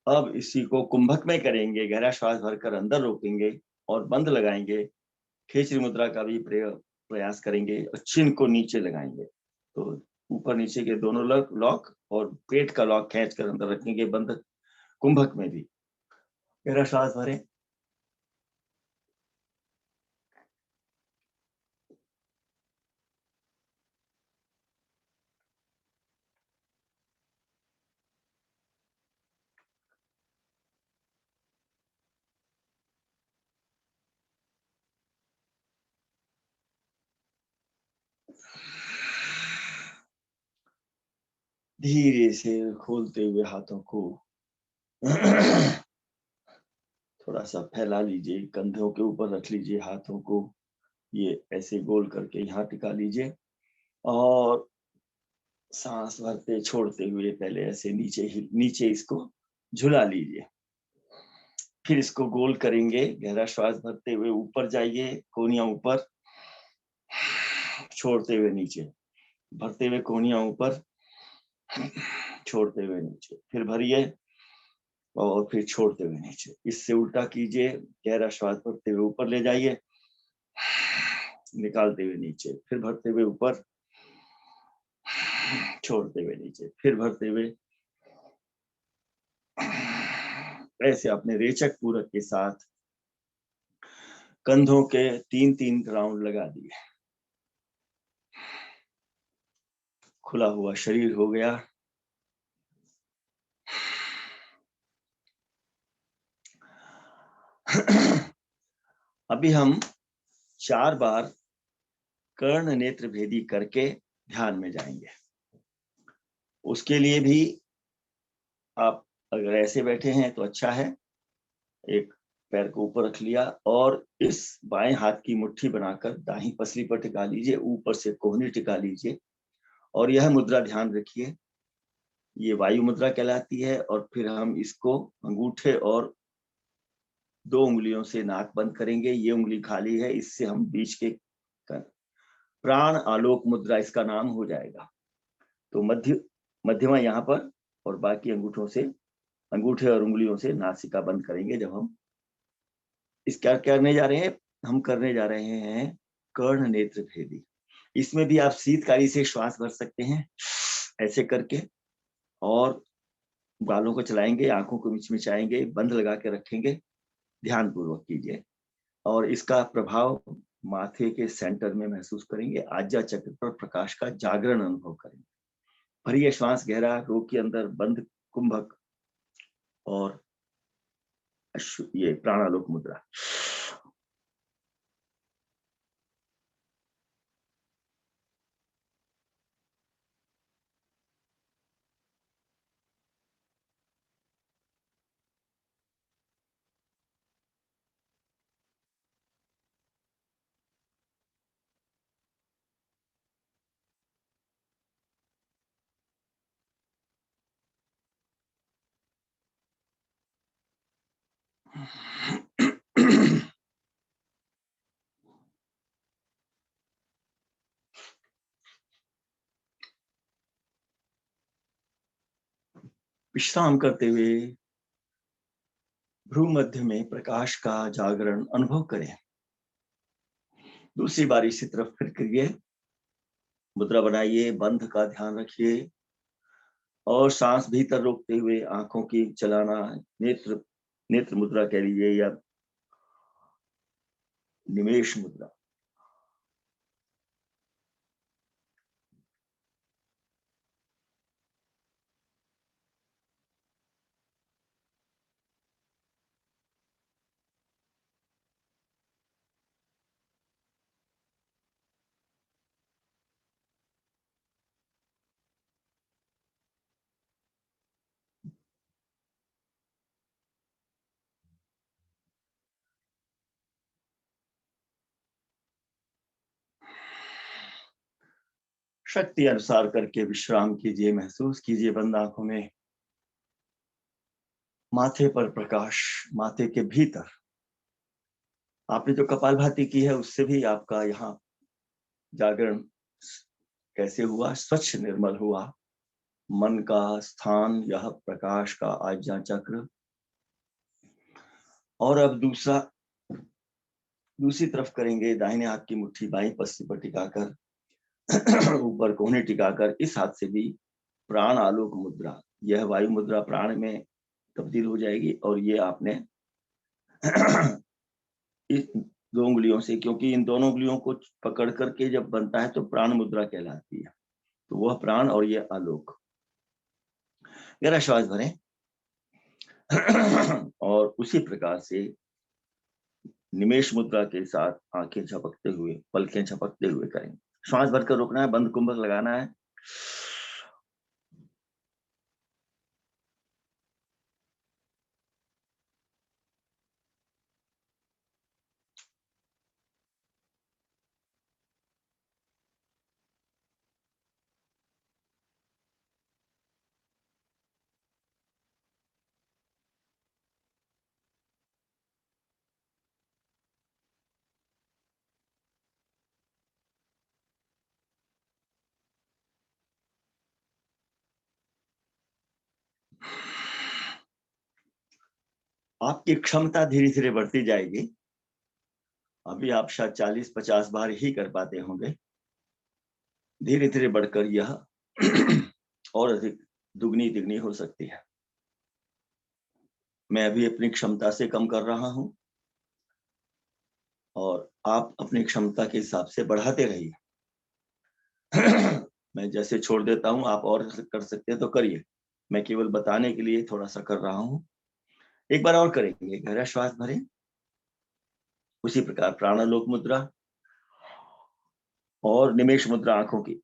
अब इसी को कुंभक में करेंगे। गहरा श्वास भरकर अंदर रोकेंगे और बंद लगाएंगे। खेचरी मुद्रा का भी प्रयास करेंगे और चिन्ह को नीचे लगाएंगे। तो ऊपर नीचे के दोनों लॉक और पेट का लॉक खींच कर अंदर रखेंगे, बंद कुंभक में भी। गहरा श्वास भरें, धीरे से खोलते हुए हाथों को थोड़ा सा फैला लीजिए, कंधों के ऊपर रख लीजिए हाथों को, ये ऐसे गोल करके यहाँ टिका लीजिए, और सांस भरते छोड़ते हुए पहले ऐसे नीचे इसको झुला लीजिए। फिर इसको गोल करेंगे। गहरा श्वास भरते हुए ऊपर जाइए, कोहनियां ऊपर, छोड़ते हुए नीचे, भरते हुए कोहनियां ऊपर, छोड़ते हुए नीचे, फिर भरिए और फिर छोड़ते हुए नीचे। इससे उल्टा कीजिए, गहरा श्वास भरते हुए ऊपर ले जाइए, निकालते हुए नीचे, फिर भरते हुए ऊपर, छोड़ते हुए नीचे, फिर भरते हुए। ऐसे अपने रेचक पूरक के साथ कंधों के 3-3 राउंड लगा दिए। खुला हुआ शरीर हो गया। अभी हम 4 बार कर्ण नेत्र भेदी करके ध्यान में जाएंगे। उसके लिए भी आप अगर ऐसे बैठे हैं तो अच्छा है, एक पैर को ऊपर रख लिया और इस बाएं हाथ की मुट्ठी बनाकर दाहिनी पसली पर टिका लीजिए, ऊपर से कोहनी टिका लीजिए, और यह मुद्रा ध्यान रखिए, ये वायु मुद्रा कहलाती है। और फिर हम इसको अंगूठे और 2 उंगलियों से नाक बंद करेंगे। ये उंगली खाली है, इससे हम बीच के प्राण आलोक मुद्रा इसका नाम हो जाएगा। तो मध्यमा यहाँ पर, और बाकी अंगूठों से, अंगूठे और उंगलियों से नासिका बंद करेंगे। जब हम इस क्या करने जा रहे हैं, हम करने जा रहे हैं कर्ण नेत्र भेदी। इसमें भी आप शीतकारी से श्वास भर सकते हैं ऐसे करके, और बालों को चलाएंगे, आंखों को मिचमिचाएंगे, बंद लगा के रखेंगे, ध्यान पूर्वक कीजिए। और इसका प्रभाव माथे के सेंटर में महसूस करेंगे। आज्ञा चक्र पर प्रकाश का जागरण अनुभव करेंगे। भरिए श्वास गहरा, रोकिए अंदर, बंद कुंभक, और ये प्राणालोक मुद्रा। विश्राम करते हुए भ्रू मध्य में प्रकाश का जागरण अनुभव करें। दूसरी बार इसी तरफ फिर करिए, मुद्रा बनाइए, बंध का ध्यान रखिए और सांस भीतर रोकते हुए आंखों की चलाना, नेत्र मुद्रा कह लीजिए या निमेश मुद्रा। शक्ति अनुसार करके विश्राम कीजिए, महसूस कीजिए बंद आंखों में माथे पर प्रकाश, माथे के भीतर। आपने जो कपालभाति की है उससे भी आपका यहाँ जागरण कैसे हुआ, स्वच्छ निर्मल हुआ। मन का स्थान यह प्रकाश का आज्ञा चक्र। और अब दूसरी तरफ करेंगे, दाहिने हाथ की मुट्ठी बाईं पस्ती पर टिकाकर ऊपर कोहनी टिकाकर इस हाथ से भी प्राण आलोक मुद्रा, यह वायु मुद्रा प्राण में तब्दील हो जाएगी। और ये आपने इस 2 उंगलियों से, क्योंकि इन दोनों उंगलियों को पकड़ करके जब बनता है तो प्राण मुद्रा कहलाती है। तो वह प्राण और ये आलोक। गहरा श्वास भरें और उसी प्रकार से निमेश मुद्रा के साथ आंखें झपकते हुए, पलकें झपकते हुए करेंगे। श्वास भरकर रोकना है, बंद कुंभक लगाना है। आपकी क्षमता धीरे धीरे बढ़ती जाएगी। अभी आप शायद 40-50 बार ही कर पाते होंगे। धीरे धीरे बढ़कर यह और अधिक दुगनी तिगनी हो सकती है। मैं अभी अपनी क्षमता से कम कर रहा हूं और आप अपनी क्षमता के हिसाब से बढ़ाते रहिए। मैं जैसे छोड़ देता हूं, आप और कर सकते हैं तो करिए। मैं केवल बताने के लिए थोड़ा सा कर रहा हूं। एक बार और करेंगे, गहरा श्वास भरें, उसी प्रकार प्राणालोक मुद्रा और निमेश मुद्रा आंखों की।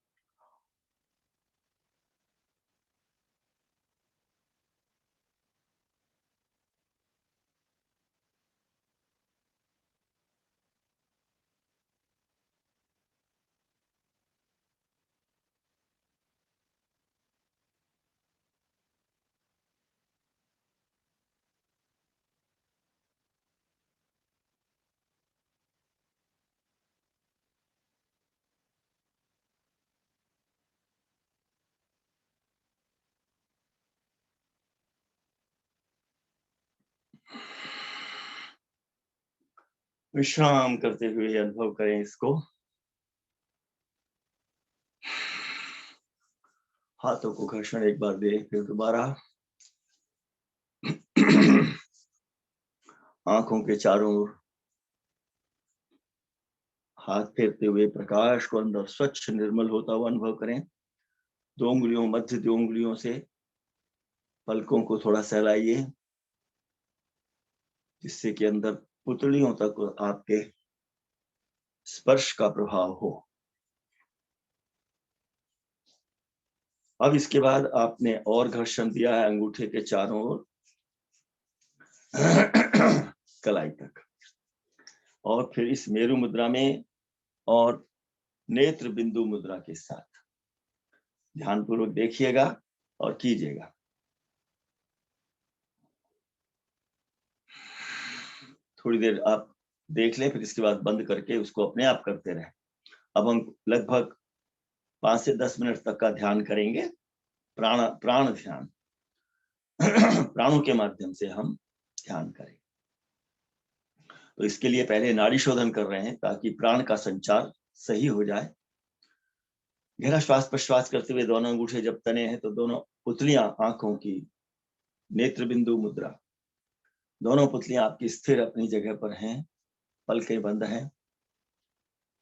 विश्राम करते हुए अनुभव करें इसको। हाथों को घर्षण एक बार दे, फिर दोबारा। आंखों के चारों ओर हाथ फेरते हुए प्रकाश को अंदर स्वच्छ निर्मल होता हुआ अनुभव करें। 2 उंगलियों, मध्य 2 उंगलियों से पलकों को थोड़ा सहलाइए, जिससे कि अंदर पुतलियों तक आपके स्पर्श का प्रभाव हो। अब इसके बाद आपने और घर्षण दिया है अंगूठे के चारों ओर कलाई तक, और फिर इस मेरु मुद्रा में और नेत्र बिंदु मुद्रा के साथ ध्यानपूर्वक देखिएगा और कीजिएगा। थोड़ी देर आप देख लें, फिर इसके बाद बंद करके उसको अपने आप करते रहें। अब हम लगभग 5 से 10 मिनट तक का ध्यान करेंगे, प्राण ध्यान। प्राणों के माध्यम से हम ध्यान करें। तो इसके लिए पहले नाड़ी शोधन कर रहे हैं ताकि प्राण का संचार सही हो जाए। गहरा श्वास प्रश्वास करते हुए दोनों अंगूठे जब तने हैं तो दोनों पुतलियां आंखों की नेत्र बिंदु मुद्रा, दोनों पुतलियां आपकी स्थिर अपनी जगह पर हैं, पलकें बंद हैं।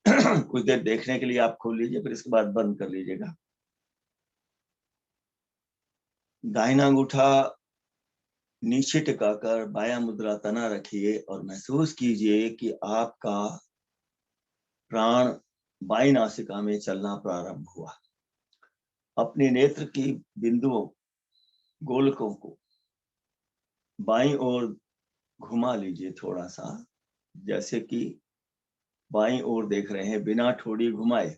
कुछ देर देखने के लिए आप खोल लीजिए, फिर इसके बाद बंद कर लीजिएगा। दाहिना अंगूठा नीचे टिकाकर बायां मुद्रा तना रखिए और महसूस कीजिए कि आपका प्राण बाईं नासिका में चलना प्रारंभ हुआ। अपने नेत्र की बिंदुओं गोलकों को बाईं ओर घुमा लीजिए थोड़ा सा, जैसे कि बाईं ओर देख रहे हैं बिना ठोड़ी घुमाए।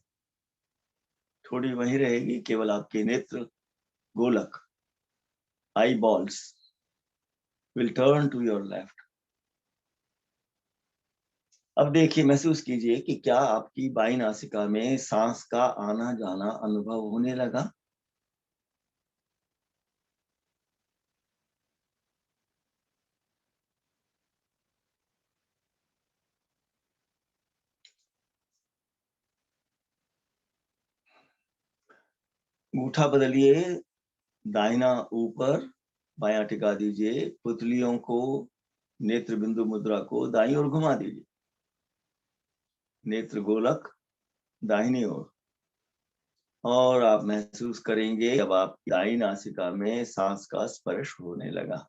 ठोड़ी वहीं रहेगी, केवल आपके नेत्र गोलक eyeballs will turn to your left. अब देखिए, महसूस कीजिए कि क्या आपकी बाईं नासिका में सांस का आना जाना अनुभव होने लगा। अंगूठा बदलिए, दाहिना ऊपर, बायां टिका दीजिए। पुतलियों को, नेत्र बिंदु मुद्रा को दाईं ओर घुमा दीजिए। नेत्र गोलक दाहिनी ओर। और आप महसूस करेंगे जब आप दाईं नासिका में सांस का स्पर्श होने लगा।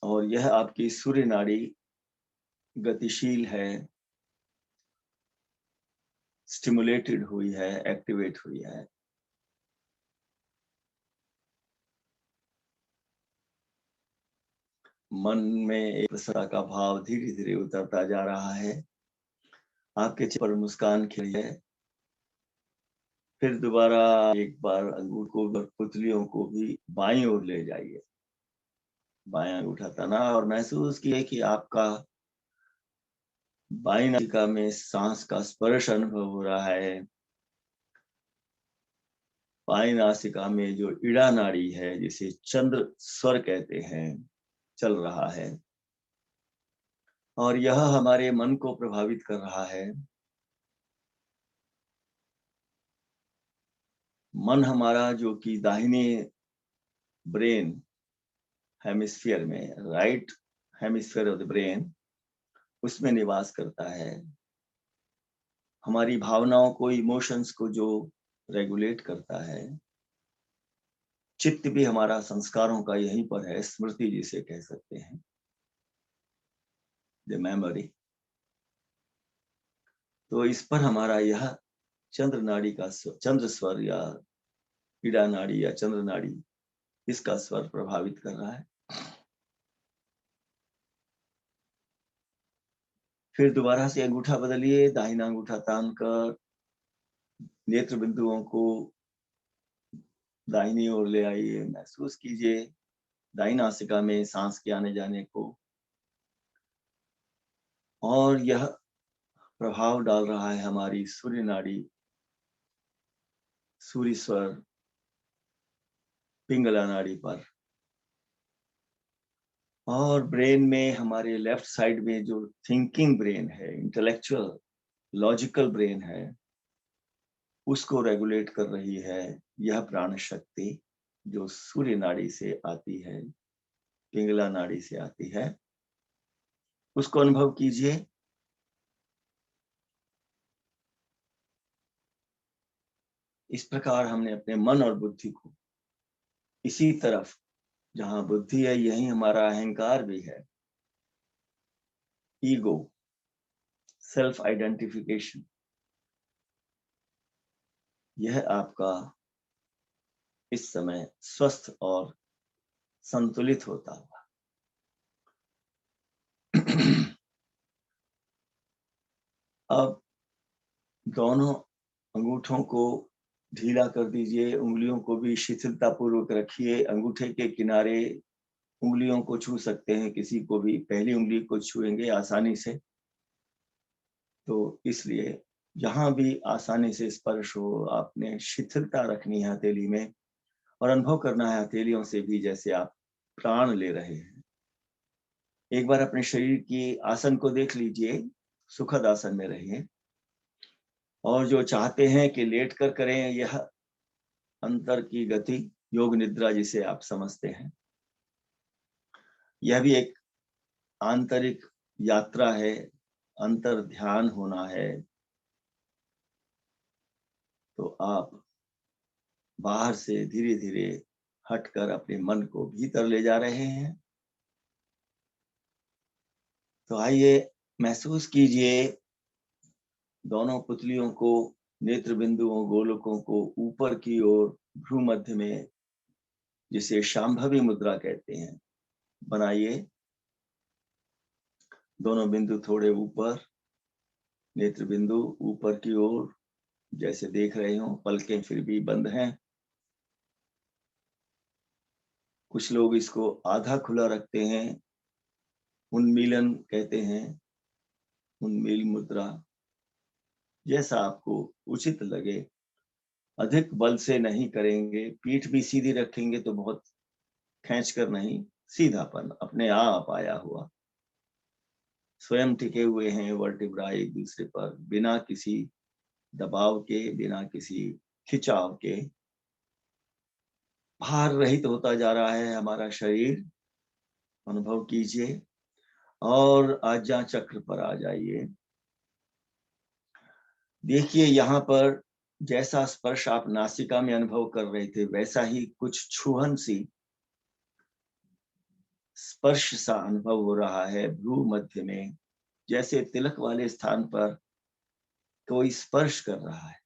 और यह आपकी सूर्य नाड़ी गतिशील है, स्टिमुलेटेड हुई है, एक्टिवेट हुई है। मन में एक प्रसन्नता का भाव धीरे धीरे उतरता जा रहा है। आपके चेहरे पर मुस्कान खिली है। फिर दोबारा एक बार अंगूठे को और पुतलियों को भी बाईं ओर ले जाइए। बायां अंगूठा तना और महसूस किए कि आपका बाईं नासिका में सांस का स्पर्श अनुभव हो रहा है। बाईं नासिका में जो इड़ा नाड़ी है, जिसे चंद्र स्वर कहते हैं, चल रहा है और यह हमारे मन को प्रभावित कर रहा है। मन हमारा, जो कि दाहिने ब्रेन हेमिस्फीयर में, right hemisphere of the brain, उसमें निवास करता है। हमारी भावनाओं को, इमोशंस को जो रेगुलेट करता है। चित्त भी हमारा संस्कारों का यहीं पर है, स्मृति जिसे कह सकते हैं, द मेमोरी। तो इस पर हमारा यह चंद्र नाड़ी का चंद्र स्वर या इड़ा नाड़ी या चंद्र नाड़ी, इसका स्वर प्रभावित कर रहा है। फिर दोबारा से अंगूठा बदलिए, दाहिना अंगूठा तान कर नेत्र बिंदुओं को दाहिनी ओर ले आइए। महसूस कीजिए दाहिनी नासिका में सांस के आने जाने को, और यह प्रभाव डाल रहा है हमारी सूर्य नाड़ी, सूर्य स्वर, पिंगला नाड़ी पर। और ब्रेन में, हमारे लेफ्ट साइड में जो थिंकिंग ब्रेन है, इंटेलेक्चुअल लॉजिकल ब्रेन है, उसको रेगुलेट कर रही है यह प्राण शक्ति, जो सूर्य नाड़ी से आती है, पिंगला नाड़ी से आती है। उसको अनुभव कीजिए। इस प्रकार हमने अपने मन और बुद्धि को इसी तरफ, जहां बुद्धि है यही हमारा अहंकार भी है, ईगो, सेल्फ आइडेंटिफिकेशन, यह आपका इस समय स्वस्थ और संतुलित होता हुआ। अब दोनों अंगूठों को ढीला कर दीजिए, उंगलियों को भी शिथिलता पूर्वक रखिए। अंगूठे के किनारे उंगलियों को छू सकते हैं, किसी को भी पहली उंगली को छुएंगे आसानी से, तो इसलिए जहां भी आसानी से स्पर्श हो, आपने शिथिलता रखनी है हथेली में और अनुभव करना है हथेलियों से भी जैसे आप प्राण ले रहे हैं। एक बार अपने शरीर की आसन को देख लीजिए, सुखद आसन में रहिए। और जो चाहते हैं कि लेट कर करें, यह अंतर की गति, योग निद्रा जिसे आप समझते हैं, यह भी एक आंतरिक यात्रा है, अंतर ध्यान होना है। तो आप बाहर से धीरे धीरे हटकर अपने मन को भीतर ले जा रहे हैं। तो आइए महसूस कीजिए दोनों पुतलियों को, नेत्र बिंदुओं, गोलकों को ऊपर की ओर भ्रू मध्य में, जिसे शांभवी मुद्रा कहते हैं, बनाइए। दोनों बिंदु थोड़े ऊपर, नेत्र बिंदु ऊपर की ओर जैसे देख रहे हो, पलकें फिर भी बंद हैं। कुछ लोग इसको आधा खुला रखते हैं, उन्मीलन कहते हैं, उन्मील मुद्रा, जैसा आपको उचित लगे। अधिक बल से नहीं करेंगे, पीठ भी सीधी रखेंगे तो बहुत खींच कर नहीं, सीधापन अपने आप आया हुआ। स्वयं टिके हुए हैं वर्टिब्रा एक दूसरे पर, बिना किसी दबाव के, बिना किसी खिंचाव के। भार रहित होता जा रहा है हमारा शरीर, अनुभव कीजिए। और आज्ञा चक्र पर आ जाइए। देखिए यहाँ पर जैसा स्पर्श आप नासिका में अनुभव कर रहे थे, वैसा ही कुछ छुहन सी स्पर्श सा अनुभव हो रहा है भ्रू मध्य में, जैसे तिलक वाले स्थान पर कोई स्पर्श कर रहा है।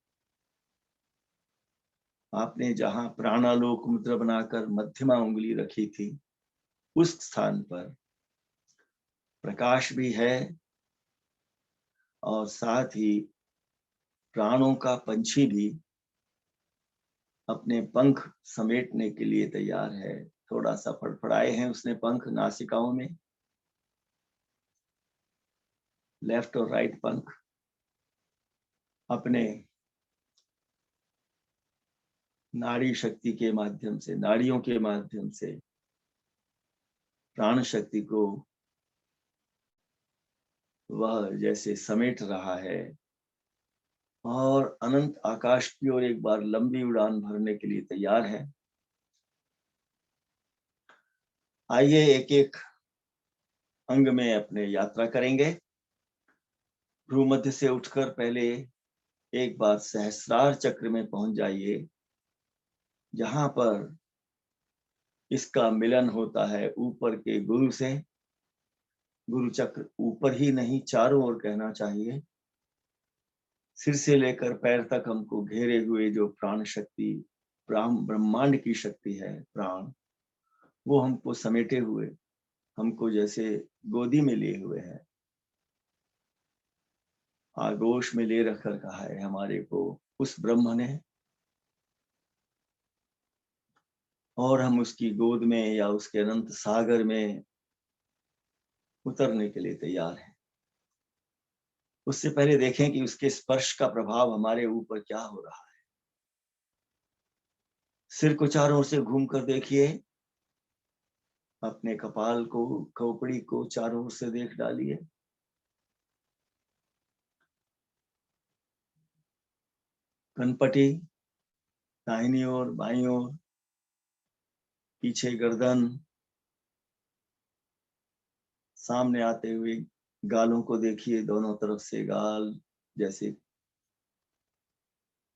आपने जहां प्राणालोक मुद्रा बनाकर मध्यमा उंगली रखी थी, उस स्थान पर प्रकाश भी है और साथ ही प्राणों का पंछी भी अपने पंख समेटने के लिए तैयार है। थोड़ा सा फड़फड़ाए हैं उसने पंख नासिकाओं में, लेफ्ट और राइट पंख। अपने नाड़ी शक्ति के माध्यम से, नाड़ियों के माध्यम से प्राण शक्ति को वह जैसे समेट रहा है और अनंत आकाश की ओर एक बार लंबी उड़ान भरने के लिए तैयार है। आइए एक एक अंग में अपने यात्रा करेंगे। भ्रूमध्य से उठकर पहले एक बार सहस्रार चक्र में पहुंच जाइए, जहां पर इसका मिलन होता है ऊपर के गुरु से। गुरु चक्र ऊपर ही नहीं, चारों ओर कहना चाहिए। सिर से लेकर पैर तक हमको घेरे हुए जो प्राण शक्ति, ब्रह्मांड की शक्ति है, प्राण, वो हमको समेटे हुए, हमको जैसे गोदी में लिए हुए है, आगोश में ले रखकर कहा है हमारे को उस ब्रह्म ने, और हम उसकी गोद में या उसके अनंत सागर में उतरने के लिए तैयार हैं। उससे पहले देखें कि उसके स्पर्श का प्रभाव हमारे ऊपर क्या हो रहा है। सिर को चारों ओर से घूम कर देखिए, अपने कपाल को, खोपड़ी को चारों ओर से देख डालिए। कनपटी दाहिनी ओर, बाईं ओर, पीछे गर्दन, सामने आते हुए गालों को देखिए, दोनों तरफ से गाल जैसे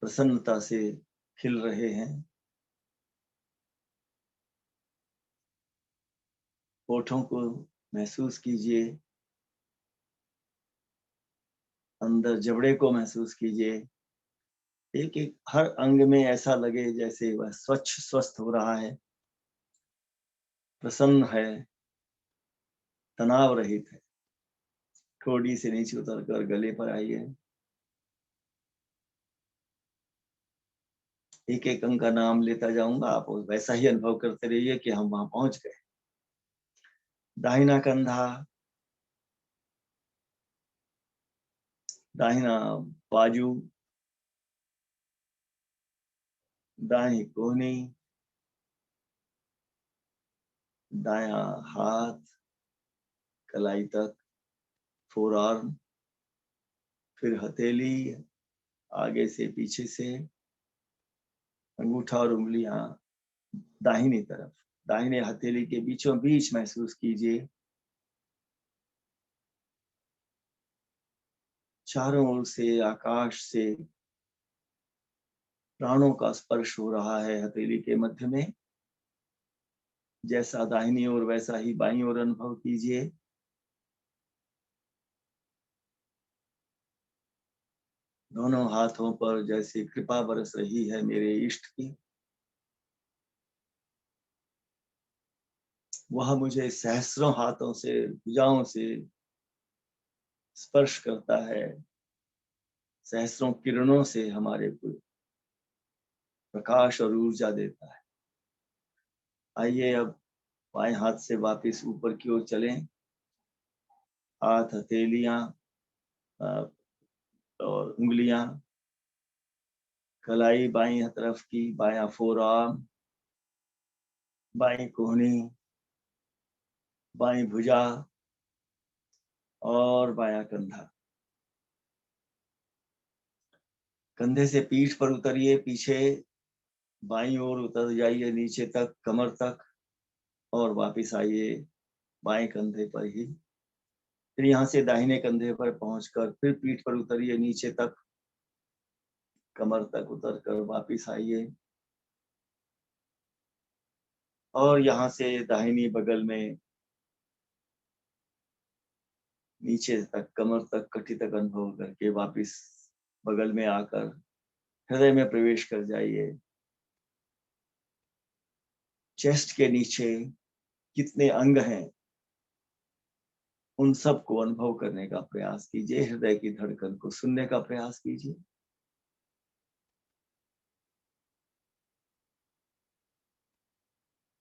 प्रसन्नता से खिल रहे हैं। होठों को महसूस कीजिए, अंदर जबड़े को महसूस कीजिए। एक एक हर अंग में ऐसा लगे जैसे वह स्वच्छ स्वस्थ हो रहा है, प्रसन्न है, तनाव रहित है। ठोड़ी से नीचे उतर कर गले पर आइए। एक एक अंग का नाम लेता जाऊंगा, आप वैसा ही अनुभव करते रहिए कि हम वहां पहुंच गए। दाहिना कंधा, दाहिना बाजू, दाहिनी कोहनी, दाया हाथ कलाई तक, फोर आर्म, फिर हथेली आगे से पीछे से, अंगूठा और उंगलियां दाहिनी तरफ, दाहिने हथेली के बीचों बीच महसूस कीजिए। चारों ओर से आकाश से प्राणों का स्पर्श हो रहा है हथेली के मध्य में। जैसा दाहिनी ओर वैसा ही बाईं ओर अनुभव कीजिए। दोनों हाथों पर जैसे कृपा बरस रही है मेरे इष्ट की, वह मुझे सहस्रों हाथों से, भुजाओं से स्पर्श करता है, सहस्रों किरणों से हमारे को प्रकाश और ऊर्जा देता है। आइए अब बाएं हाथ से वापस ऊपर की ओर चलें। हाथ, हथेलियां और उंगलियां, कलाई बाईं तरफ की, बायां फोर आर्म, बाईं कोहनी, बाईं भुजा और बायां कंधा। कंधे से पीठ पर उतरिए, पीछे बाईं ओर उतर जाइए नीचे तक, कमर तक, और वापस आइए बाएं कंधे पर ही। फिर यहाँ से दाहिने कंधे पर पहुंचकर फिर पीठ पर उतरिए नीचे तक, कमर तक उतर कर वापिस आइए, और यहाँ से दाहिनी बगल में नीचे तक, कमर तक, कटी तक अनुभव करके वापिस बगल में आकर हृदय में प्रवेश कर जाइए। चेस्ट के नीचे कितने अंग हैं उन सब को अनुभव करने का प्रयास कीजिए, हृदय की धड़कन को सुनने का प्रयास कीजिए।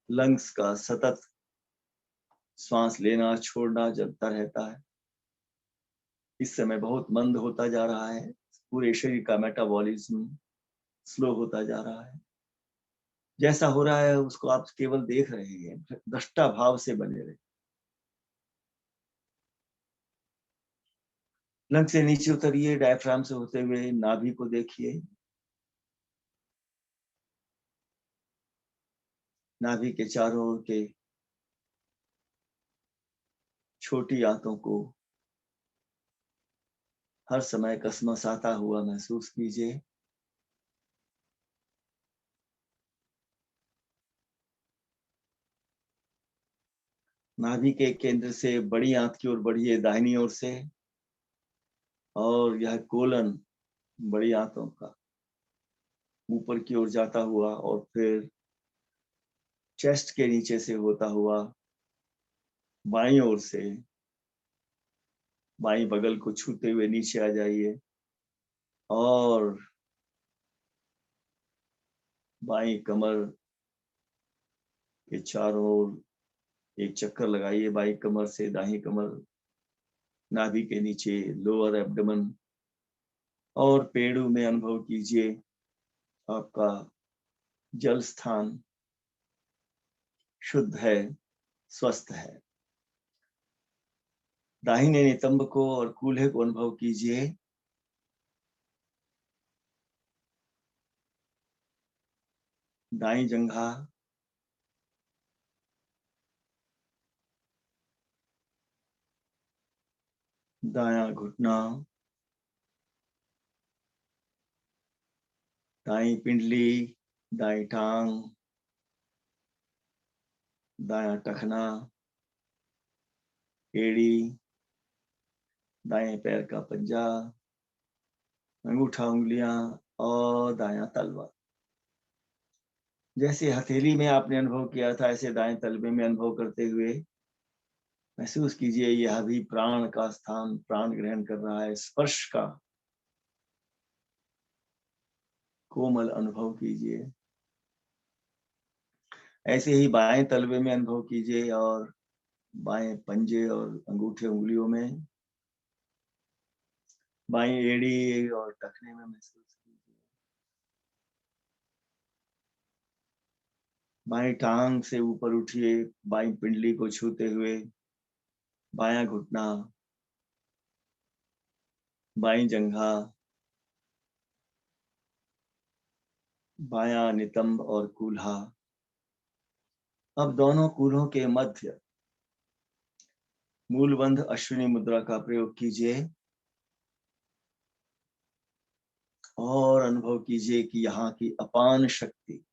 लंग्स का सतत श्वास लेना छोड़ना चलता रहता है। इस समय बहुत मंद होता जा रहा है, पूरे शरीर का मेटाबॉलिज्म स्लो होता जा रहा है। जैसा हो रहा है उसको आप केवल देख रहे हैं, दृष्टा भाव से बने रहे। लंग से नीचे उतरिए, डायफ्राम से होते हुए नाभि को देखिए। नाभि के चारों ओर के छोटी आंतों को हर समय कसमसाता हुआ महसूस कीजिए। नाभि के केंद्र से बड़ी आंत की ओर बढ़िए दाहिनी ओर से, और यह कोलन बड़ी आंतों का ऊपर की ओर जाता हुआ और फिर चेस्ट के नीचे से होता हुआ बाईं ओर से बाईं बगल को छूते हुए नीचे आ जाइए, और बाईं कमर के चारों ओर एक चक्कर लगाइए, बाईं कमर से दाहिनी कमर, नाभि के नीचे लोअर एब्डोमेन, और पेड़ों में अनुभव कीजिए आपका जल स्थान शुद्ध है, स्वस्थ है। दाहिने नितंब को और कूल्हे को अनुभव कीजिए। दाई जंघा, दाया घुटना, दाई पिंडली, दाई टांग, दाया टखना, एड़ी, दाएं पैर का पंजा, अंगूठा उंगलियां और दाया तलवा। जैसे हथेली में आपने अनुभव किया था, ऐसे दाएं तलवे में अनुभव करते हुए महसूस कीजिए यह भी प्राण का स्थान प्राण ग्रहण कर रहा है। स्पर्श का कोमल अनुभव कीजिए। ऐसे ही बाएं तलवे में अनुभव कीजिए, और बाएं पंजे और अंगूठे उंगलियों में, बाई एड़ी और टखने में महसूस कीजिए। बाई टांग से ऊपर उठिए, बाई पिंडली को छूते हुए। बायां घुटना, बाई जंघा, बायां नितंब और कूल्हा। अब दोनों कूल्हों के मध्य मूलबंध अश्विनी मुद्रा का प्रयोग कीजिए और अनुभव कीजिए कि यहाँ की अपान शक्ति,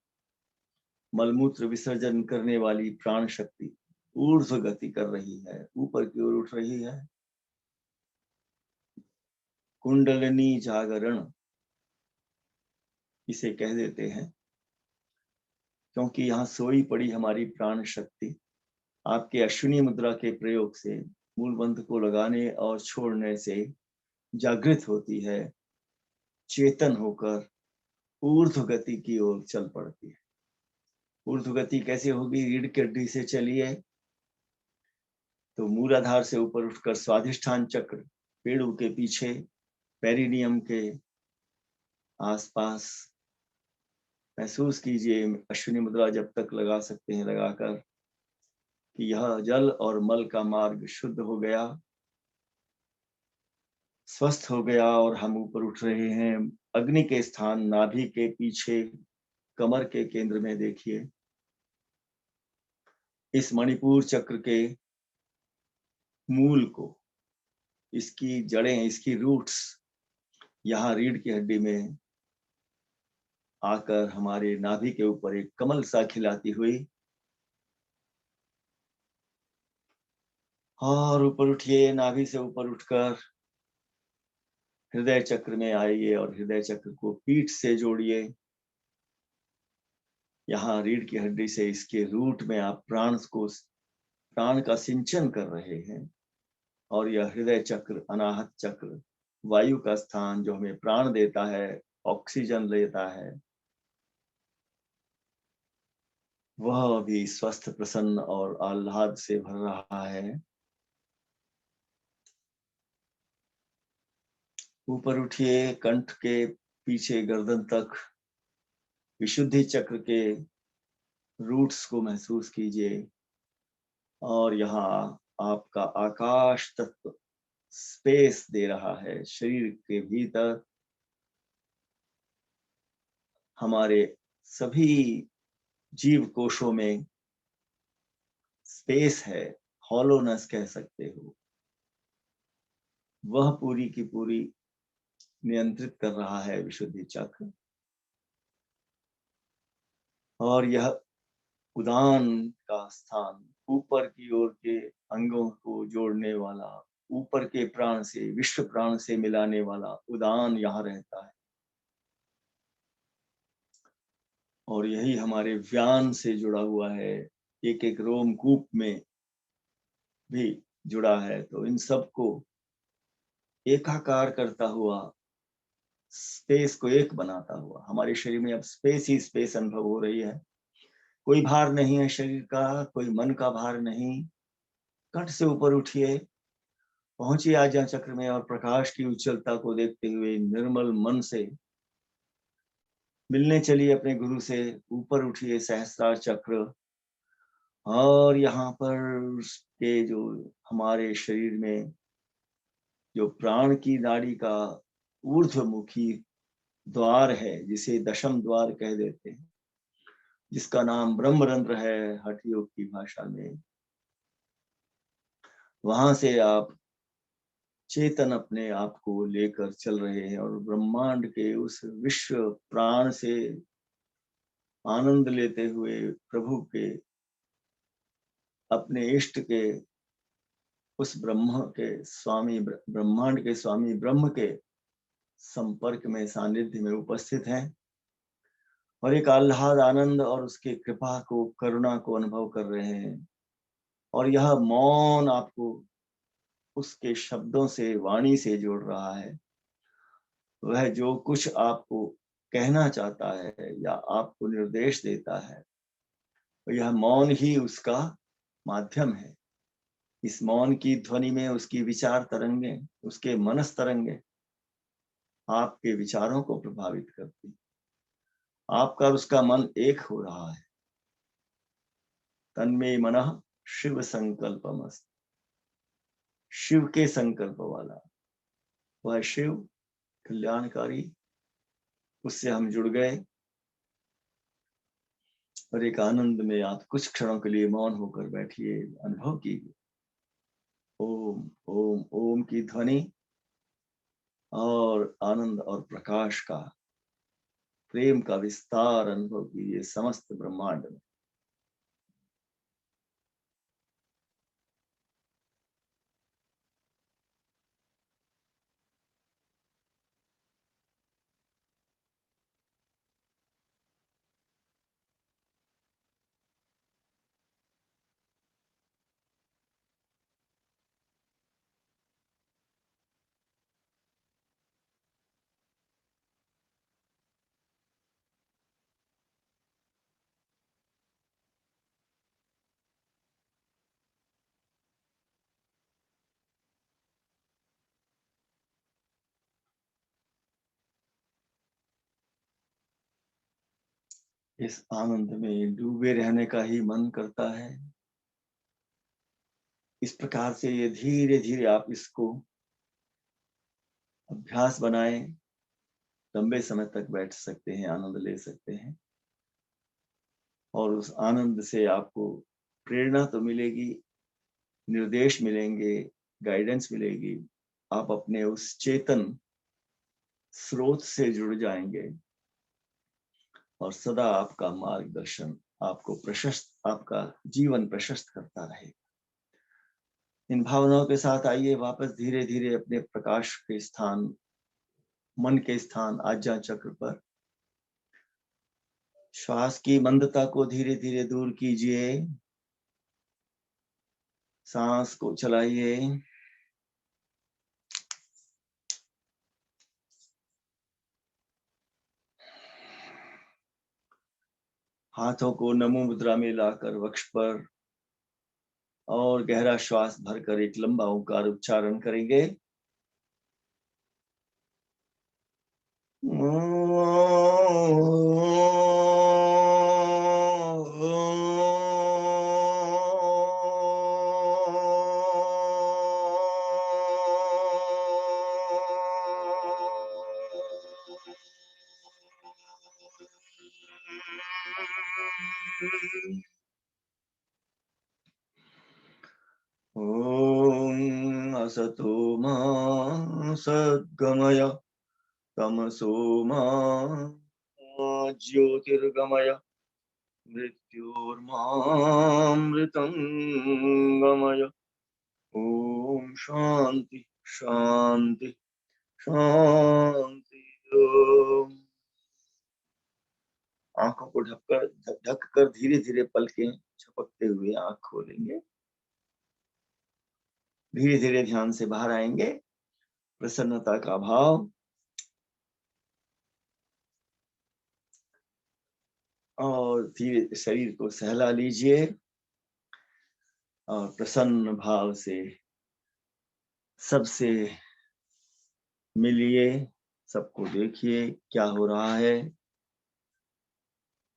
मलमूत्र विसर्जन करने वाली प्राण शक्ति ऊर्ध्व गति कर रही है, ऊपर की ओर उठ रही है। कुंडलिनी जागरण इसे कह देते हैं, क्योंकि यहाँ सोई पड़ी हमारी प्राण शक्ति आपके अश्विनी मुद्रा के प्रयोग से, मूलबंध को लगाने और छोड़ने से जागृत होती है, चेतन होकर ऊर्ध्व गति की ओर चल पड़ती है। ऊर्ध्व गति कैसे होगी? रीढ़ की हड्डी से चलिए तो मूलाधार से ऊपर उठकर स्वाधिष्ठान चक्र, पेड़ों के पीछे, पेरिनियम के आसपास महसूस कीजिए। अश्विनी मुद्रा जब तक लगा सकते हैं लगाकर कि यह जल और मल का मार्ग शुद्ध हो गया, स्वस्थ हो गया और हम ऊपर उठ रहे हैं। अग्नि के स्थान नाभि के पीछे कमर के केंद्र में देखिए। इस मणिपुर चक्र के मूल को, इसकी जड़ें, इसकी रूट्स यहाँ रीढ़ की हड्डी में आकर हमारे नाभि के ऊपर एक कमल सा खिलाती हुई। और ऊपर उठिए, नाभि से ऊपर उठकर हृदय चक्र में आइए और हृदय चक्र को पीठ से जोड़िए। यहाँ रीढ़ की हड्डी से इसके रूट में आप प्राण का सिंचन कर रहे हैं। और यह हृदय चक्र, अनाहत चक्र, वायु का स्थान जो हमें प्राण देता है, ऑक्सीजन लेता है, वह भी स्वस्थ, प्रसन्न और आह्लाद से भर रहा है। ऊपर उठिए, कंठ के पीछे गर्दन तक विशुद्धि चक्र के रूट्स को महसूस कीजिए। और यहाँ आपका आकाश तत्व स्पेस दे रहा है। शरीर के भीतर हमारे सभी जीव कोशों में स्पेस है, हॉलोनेस कह सकते हो, वह पूरी की पूरी नियंत्रित कर रहा है विशुद्धि चक्र। और यह उदान का स्थान, ऊपर की ओर के अंगों को जोड़ने वाला, ऊपर के प्राण से, विश्व प्राण से मिलाने वाला उदान यहाँ रहता है। और यही हमारे व्यान से जुड़ा हुआ है, एक एक रोमकूप में भी जुड़ा है। तो इन सबको एकाकार करता हुआ, स्पेस को एक बनाता हुआ, हमारे शरीर में अब स्पेस ही स्पेस अनुभव हो रही है। कोई भार नहीं है शरीर का, कोई मन का भार नहीं। कंठ से ऊपर उठिए, पहुंचिए आज्ञा चक्र में और प्रकाश की उज्जवलता को देखते हुए निर्मल मन से मिलने चलिए अपने गुरु से। ऊपर उठिए सहस्त्रार चक्र, और यहाँ पर के जो हमारे शरीर में जो प्राण की नाड़ी का ऊर्ध्वमुखी द्वार है, जिसे दशम द्वार कह देते हैं, जिसका नाम ब्रह्मरंध्र है हठ योग की भाषा में, वहां से आप चेतन अपने आप को लेकर चल रहे हैं और ब्रह्मांड के उस विश्व प्राण से आनंद लेते हुए प्रभु के, अपने इष्ट के, उस ब्रह्म के स्वामी, ब्रह्मांड के स्वामी ब्रह्म के संपर्क में, सानिध्य में उपस्थित हैं और एक आह्लाद, आनंद और उसके कृपा को, करुणा को अनुभव कर रहे हैं। और यह मौन आपको उसके शब्दों से, वाणी से जोड़ रहा है। वह जो कुछ आपको कहना चाहता है या आपको निर्देश देता है, तो यह मौन ही उसका माध्यम है। इस मौन की ध्वनि में उसकी विचार तरंगे, उसके मनस तरंगे आपके विचारों को प्रभावित करती, आपका और उसका मन एक हो रहा है। तन्मे मनः शिव संकल्पमस्त, शिव के संकल्प वाला वह शिव कल्याणकारी, उससे हम जुड़ गए और एक आनंद में आप कुछ क्षणों के लिए मौन होकर बैठिए, अनुभव कीजिए ओम ओम ओम की ध्वनि और आनंद और प्रकाश का, प्रेम का विस्तार अनुभव कीजिए समस्त ब्रह्मांड में। इस आनंद में डूबे रहने का ही मन करता है। इस प्रकार से ये धीरे धीरे आप इसको अभ्यास बनाएं, लंबे समय तक बैठ सकते हैं, आनंद ले सकते हैं और उस आनंद से आपको प्रेरणा तो मिलेगी, निर्देश मिलेंगे, गाइडेंस मिलेगी। आप अपने उस चेतन स्रोत से जुड़ जाएंगे और सदा आपका मार्गदर्शन आपको प्रशस्त, आपका जीवन प्रशस्त करता रहेगा। इन भावनाओं के साथ आइए वापस धीरे धीरे अपने प्रकाश के स्थान, मन के स्थान आज्ञा चक्र पर। श्वास की मंदता को धीरे धीरे दूर कीजिए, सांस को चलाइए, हाथों को नमो मुद्रा में लाकर वक्ष पर और गहरा श्वास भरकर एक लंबा ओंकार उच्चारण करेंगे। ओम असतो मा सद्गमय तमसो मा ज्योतिर्गमय मृत्योर्मामृतं गमय। ओम शांति शांति शांति। ओम। आंखों को ढक कर धीरे धीरे पलकें झपकते हुए आंख खोलेंगे, धीरे धीरे ध्यान से बाहर आएंगे। प्रसन्नता का भाव और धीरे शरीर को सहला लीजिए और प्रसन्न भाव से सबसे मिलिए, सबको देखिए क्या हो रहा है।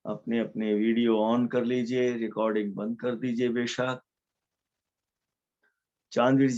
अपने अपने वीडियो ऑन कर लीजिए, रिकॉर्डिंग बंद कर दीजिए बेशक। चांदवीर